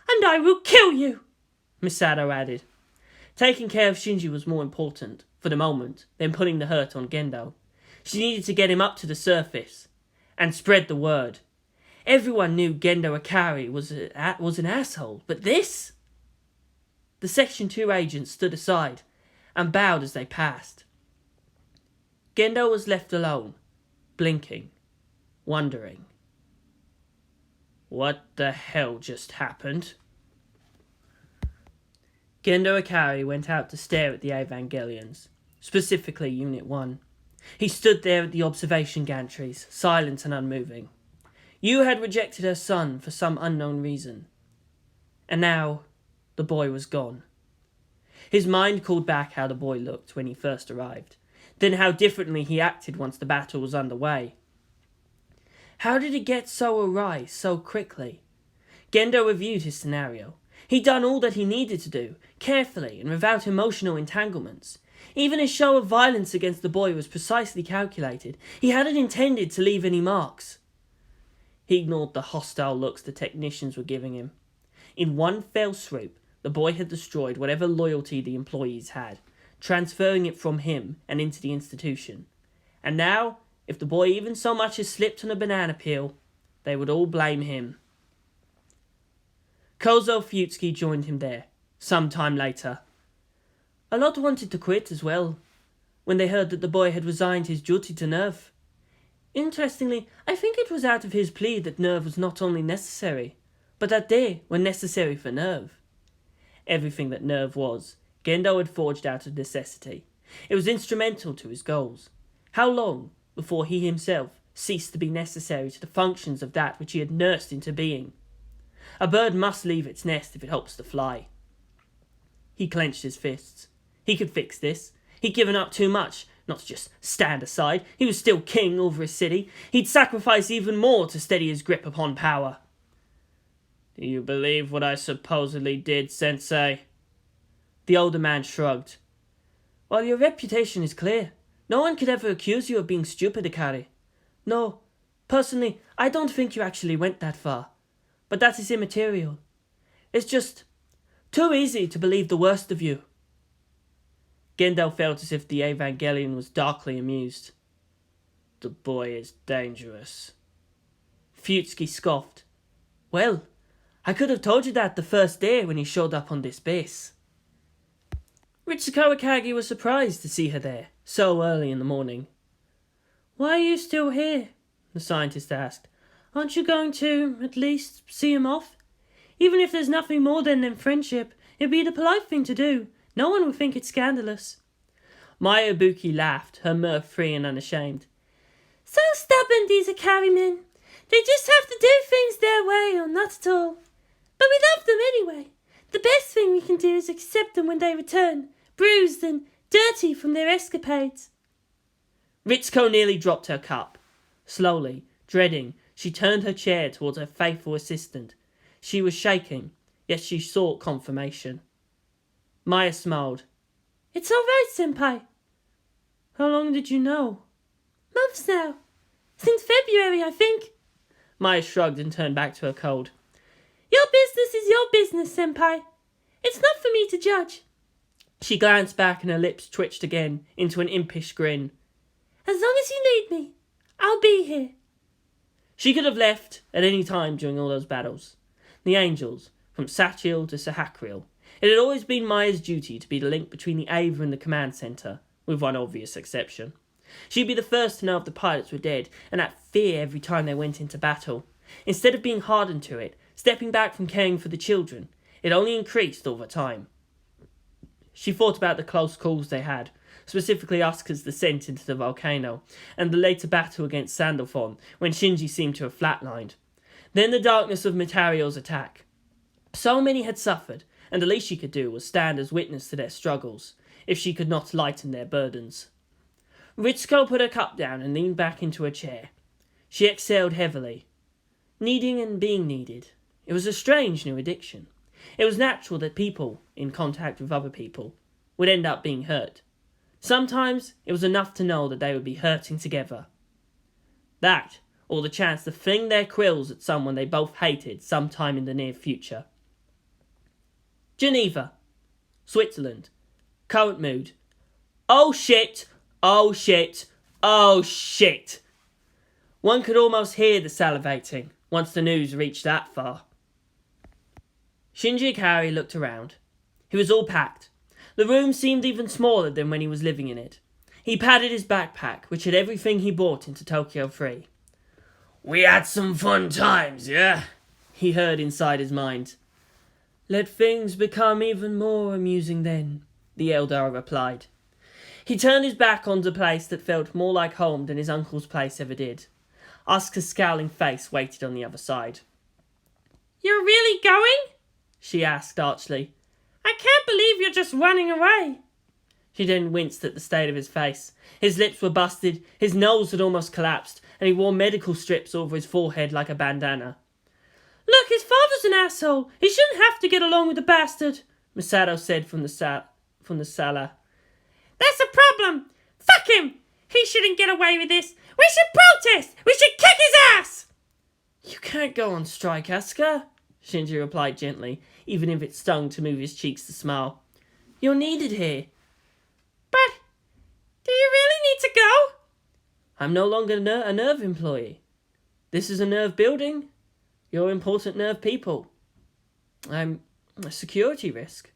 and I will kill you, Misato added. Taking care of Shinji was more important, for the moment, than putting the hurt on Gendo. She needed to get him up to the surface, and spread the word. Everyone knew Gendo Akari was an asshole, but this? The Section 2 agents stood aside, and bowed as they passed. Gendo was left alone, blinking, wondering. What the hell just happened? Gendo Akari went out to stare at the Evangelions, specifically Unit 1. He stood there at the observation gantries, silent and unmoving. Yu had rejected her son for some unknown reason. And now, the boy was gone. His mind called back how the boy looked when he first arrived, then how differently he acted once the battle was underway. How did it get so awry so quickly? Gendo reviewed his scenario. He'd done all that he needed to do, carefully and without emotional entanglements. Even his show of violence against the boy was precisely calculated. He hadn't intended to leave any marks. He ignored the hostile looks the technicians were giving him. In one fell swoop, the boy had destroyed whatever loyalty the employees had, transferring it from him and into the institution. And now, if the boy even so much as slipped on a banana peel, they would all blame him. Kozo Fuyutsuki joined him there, some time later. A lot wanted to quit as well, when they heard that the boy had resigned his duty to Nerve. Interestingly, I think it was out of his plea that Nerve was not only necessary, but that they were necessary for Nerve. Everything that Nerve was, Gendo had forged out of necessity. It was instrumental to his goals. How long before he himself ceased to be necessary to the functions of that which he had nursed into being? A bird must leave its nest if it hopes to fly. He clenched his fists. He could fix this. He'd given up too much, not to just stand aside. He was still king over his city. He'd sacrifice even more to steady his grip upon power. Do you believe what I supposedly did, Sensei? The older man shrugged. While your reputation is clear, no one could ever accuse you of being stupid, Akari. No, personally, I don't think you actually went that far. But that is immaterial. It's just too easy to believe the worst of you. Gendo felt as if the Evangelion was darkly amused. The boy is dangerous. Fuyutsuki scoffed. Well, I could have told you that the first day when he showed up on this base. Ritsuko Akagi was surprised to see her there, so early in the morning. Why are you still here? The scientist asked. Aren't you going to, at least, see him off? Even if there's nothing more than friendship, it'd be the polite thing to do. No one would think it's scandalous. Maya Ibuki laughed, her mirth free and unashamed. So stubborn, these Akari men. They just have to do things their way or not at all. But we love them anyway. The best thing we can do is accept them when they return, bruised and dirty from their escapades. Ritsuko nearly dropped her cup. Slowly, dreading, she turned her chair towards her faithful assistant. She was shaking, yet she sought confirmation. Maya smiled. It's all right, Senpai. How long did you know? Months now. Since February, I think. Maya shrugged and turned back to her cold. Your business is your business, Senpai. It's not for me to judge. She glanced back and her lips twitched again into an impish grin. As long as you need me, I'll be here. She could have left at any time during all those battles. The Angels, from Sachiel to Sahakriel. It had always been Maya's duty to be the link between the Ava and the command centre, with one obvious exception. She'd be the first to know if the pilots were dead, and that fear every time they went into battle. Instead of being hardened to it, stepping back from caring for the children, it only increased over time. She thought about the close calls they had, specifically Asuka's descent into the volcano, and the later battle against Sandalphon, when Shinji seemed to have flatlined. Then the darkness of Metario's attack. So many had suffered, and the least she could do was stand as witness to their struggles, if she could not lighten their burdens. Ritsuko put her cup down and leaned back into her chair. She exhaled heavily. Needing and being needed. It was a strange new addiction. It was natural that people, in contact with other people, would end up being hurt. Sometimes it was enough to know that they would be hurting together. That, or the chance to fling their quills at someone they both hated sometime in the near future. Geneva. Switzerland. Current mood. Oh shit! Oh shit! Oh shit! One could almost hear the salivating once the news reached that far. Shinji Ikari looked around. He was all packed. The room seemed even smaller than when he was living in it. He patted his backpack, which had everything he bought into Tokyo Free. We had some fun times, yeah? He heard inside his mind. Let things become even more amusing then, the Eldar replied. He turned his back on the place that felt more like home than his uncle's place ever did. Asuka's scowling face waited on the other side. You're really going? She asked archly. I can't believe you're just running away. She then winced at the state of his face. His lips were busted, his nose had almost collapsed, and he wore medical strips over his forehead like a bandana. Look, his father's an asshole. He shouldn't have to get along with the bastard, Masato said from the sala. That's a problem. Fuck him. He shouldn't get away with this. We should protest. We should kick his ass. You can't go on strike, Asuka, Shinji replied gently, even if it stung to move his cheeks to smile. You're needed here. But do you really need to go? I'm no longer a nerve employee. This is a nerve building. You're important nerve people. I'm a security risk.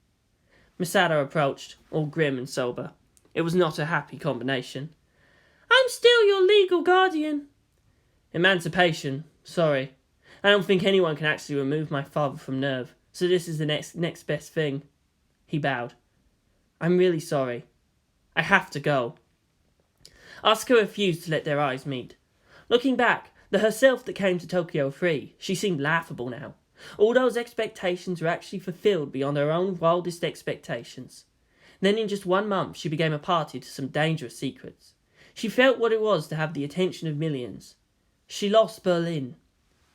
Masato approached, all grim and sober. It was not a happy combination. I'm still your legal guardian. Emancipation. Sorry. I don't think anyone can actually remove my father from nerve, so this is the next best thing. He bowed. I'm really sorry. I have to go. Asuka refused to let their eyes meet. Looking back, the herself that came to Tokyo Free, she seemed laughable now. All those expectations were actually fulfilled beyond her own wildest expectations. Then in just 1 month she became a party to some dangerous secrets. She felt what it was to have the attention of millions. She lost Berlin.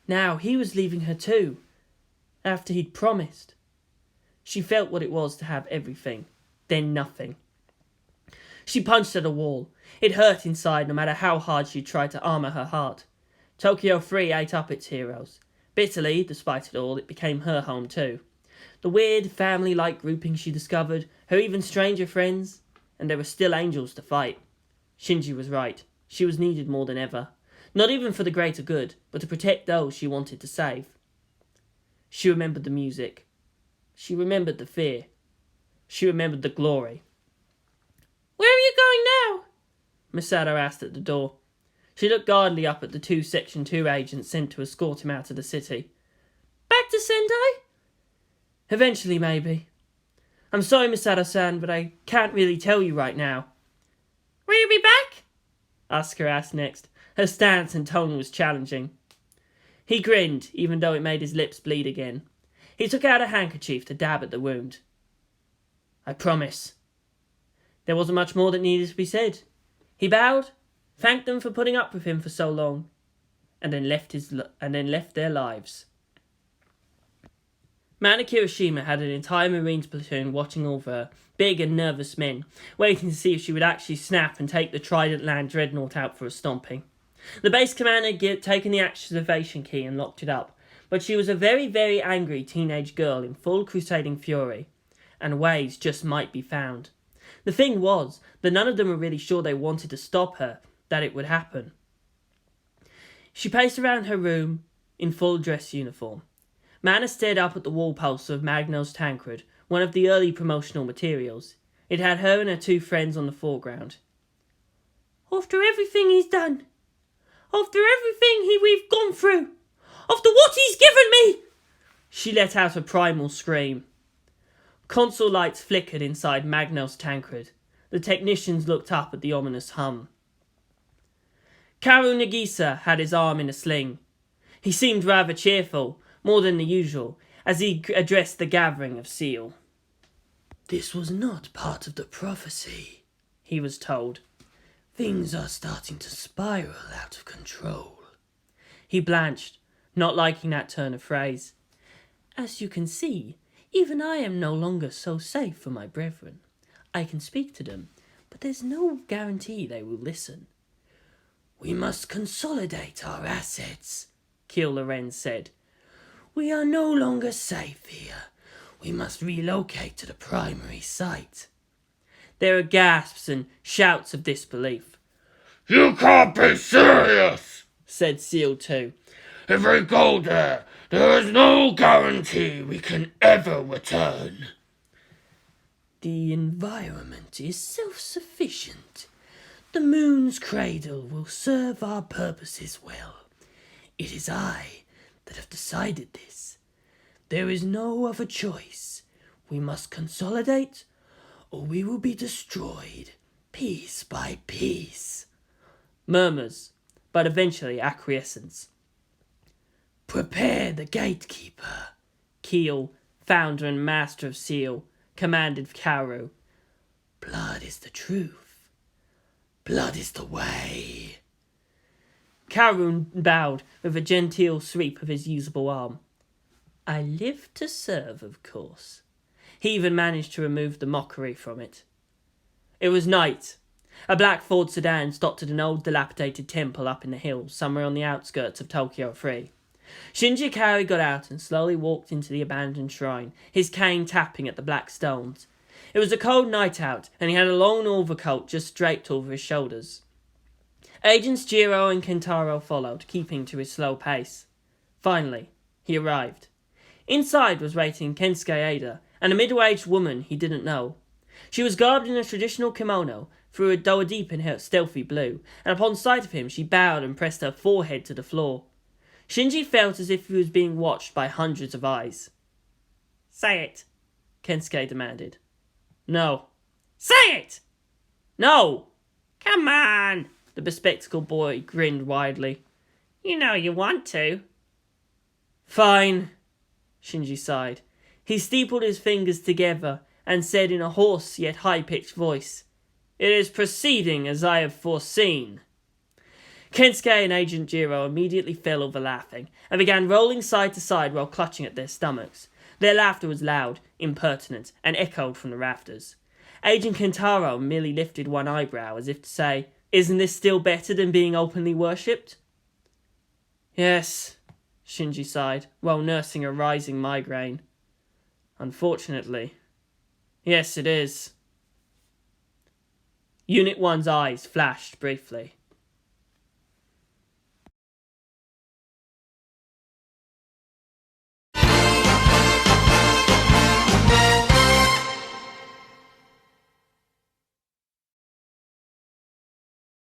Now he was leaving her too, after he'd promised. She felt what it was to have everything, then nothing. She punched at a wall. It hurt inside no matter how hard she tried to armour her heart. Tokyo Free ate up its heroes. Bitterly, despite it all, it became her home too. The weird, family-like grouping she discovered, her even stranger friends, and there were still angels to fight. Shinji was right. She was needed more than ever. Not even for the greater good, but to protect those she wanted to save. She remembered the music. She remembered the fear. She remembered the glory. Where are you going now? Masato asked at the door. She looked guardedly up at the 2 Section 2 agents sent to escort him out of the city. Back to Sendai? Eventually, maybe. I'm sorry, Masato-san, but I can't really tell you right now. Will you be back? Asuka asked next. Her stance and tone was challenging. He grinned, even though it made his lips bleed again. He took out a handkerchief to dab at the wound. I promise. There wasn't much more that needed to be said. He bowed, thanked them for putting up with him for so long, and then left their lives. Mana Kirishima had an entire Marines platoon watching over her, big and nervous men, waiting to see if she would actually snap and take the Trident Land Dreadnought out for a stomping. The base commander had taken the activation key and locked it up, but she was a very, very angry teenage girl in full crusading fury, and ways just might be found. The thing was that none of them were really sure they wanted to stop her, that it would happen. She paced around her room in full dress uniform. Mana stared up at the wall poster of Magnus Tancred, one of the early promotional materials. It had her and her two friends on the foreground. After everything he's done, after everything we've gone through, after what he's given me! She let out a primal scream. Console lights flickered inside Magnus Tancred. The technicians looked up at the ominous hum. Karu Nagisa had his arm in a sling. He seemed rather cheerful, more than the usual, as he addressed the gathering of Seal. This was not part of the prophecy, he was told. Things are starting to spiral out of control. He blanched, not liking that turn of phrase. As you can see, even I am no longer so safe for my brethren. I can speak to them, but there's no guarantee they will listen. We must consolidate our assets, Kiel Lorenz said. We are no longer safe here. We must relocate to the primary site. There were gasps and shouts of disbelief. You can't be serious, said Seal 2. If we go there, there is no guarantee we can ever return. The environment is self-sufficient. The moon's cradle will serve our purposes well. It is I that have decided this. There is no other choice. We must consolidate, or we will be destroyed, piece by piece. Murmurs, but eventually acquiescence. Prepare the gatekeeper, Kiel, founder and master of Seal, commanded Karu. Blood is the truth. Blood is the way. Karu bowed with a genteel sweep of his usable arm. I live to serve, of course. He even managed to remove the mockery from it. It was night. A black Ford sedan stopped at an old dilapidated temple up in the hills, somewhere on the outskirts of Tokyo 3. Shinji Ikari got out and slowly walked into the abandoned shrine, his cane tapping at the black stones. It was a cold night out, and he had a long overcoat just draped over his shoulders. Agents Jiro and Kentaro followed, keeping to his slow pace. Finally, he arrived. Inside was waiting Kensuke Ada, and a middle-aged woman he didn't know. She was garbed in a traditional kimono, through a doa deep in her stealthy blue, and upon sight of him she bowed and pressed her forehead to the floor. Shinji felt as if he was being watched by hundreds of eyes. Say it, Kensuke demanded. No. Say it! No! Come on! The bespectacled boy grinned widely. You know you want to. Fine, Shinji sighed. He steepled his fingers together and said in a hoarse yet high-pitched voice, It is proceeding as I have foreseen. Kensuke and Agent Jiro immediately fell over laughing and began rolling side to side while clutching at their stomachs. Their laughter was loud, impertinent, and echoed from the rafters. Agent Kentaro merely lifted one eyebrow as if to say, Isn't this still better than being openly worshipped? Yes, Shinji sighed, while nursing a rising migraine. Unfortunately. Yes, it is. Unit 1's eyes flashed briefly.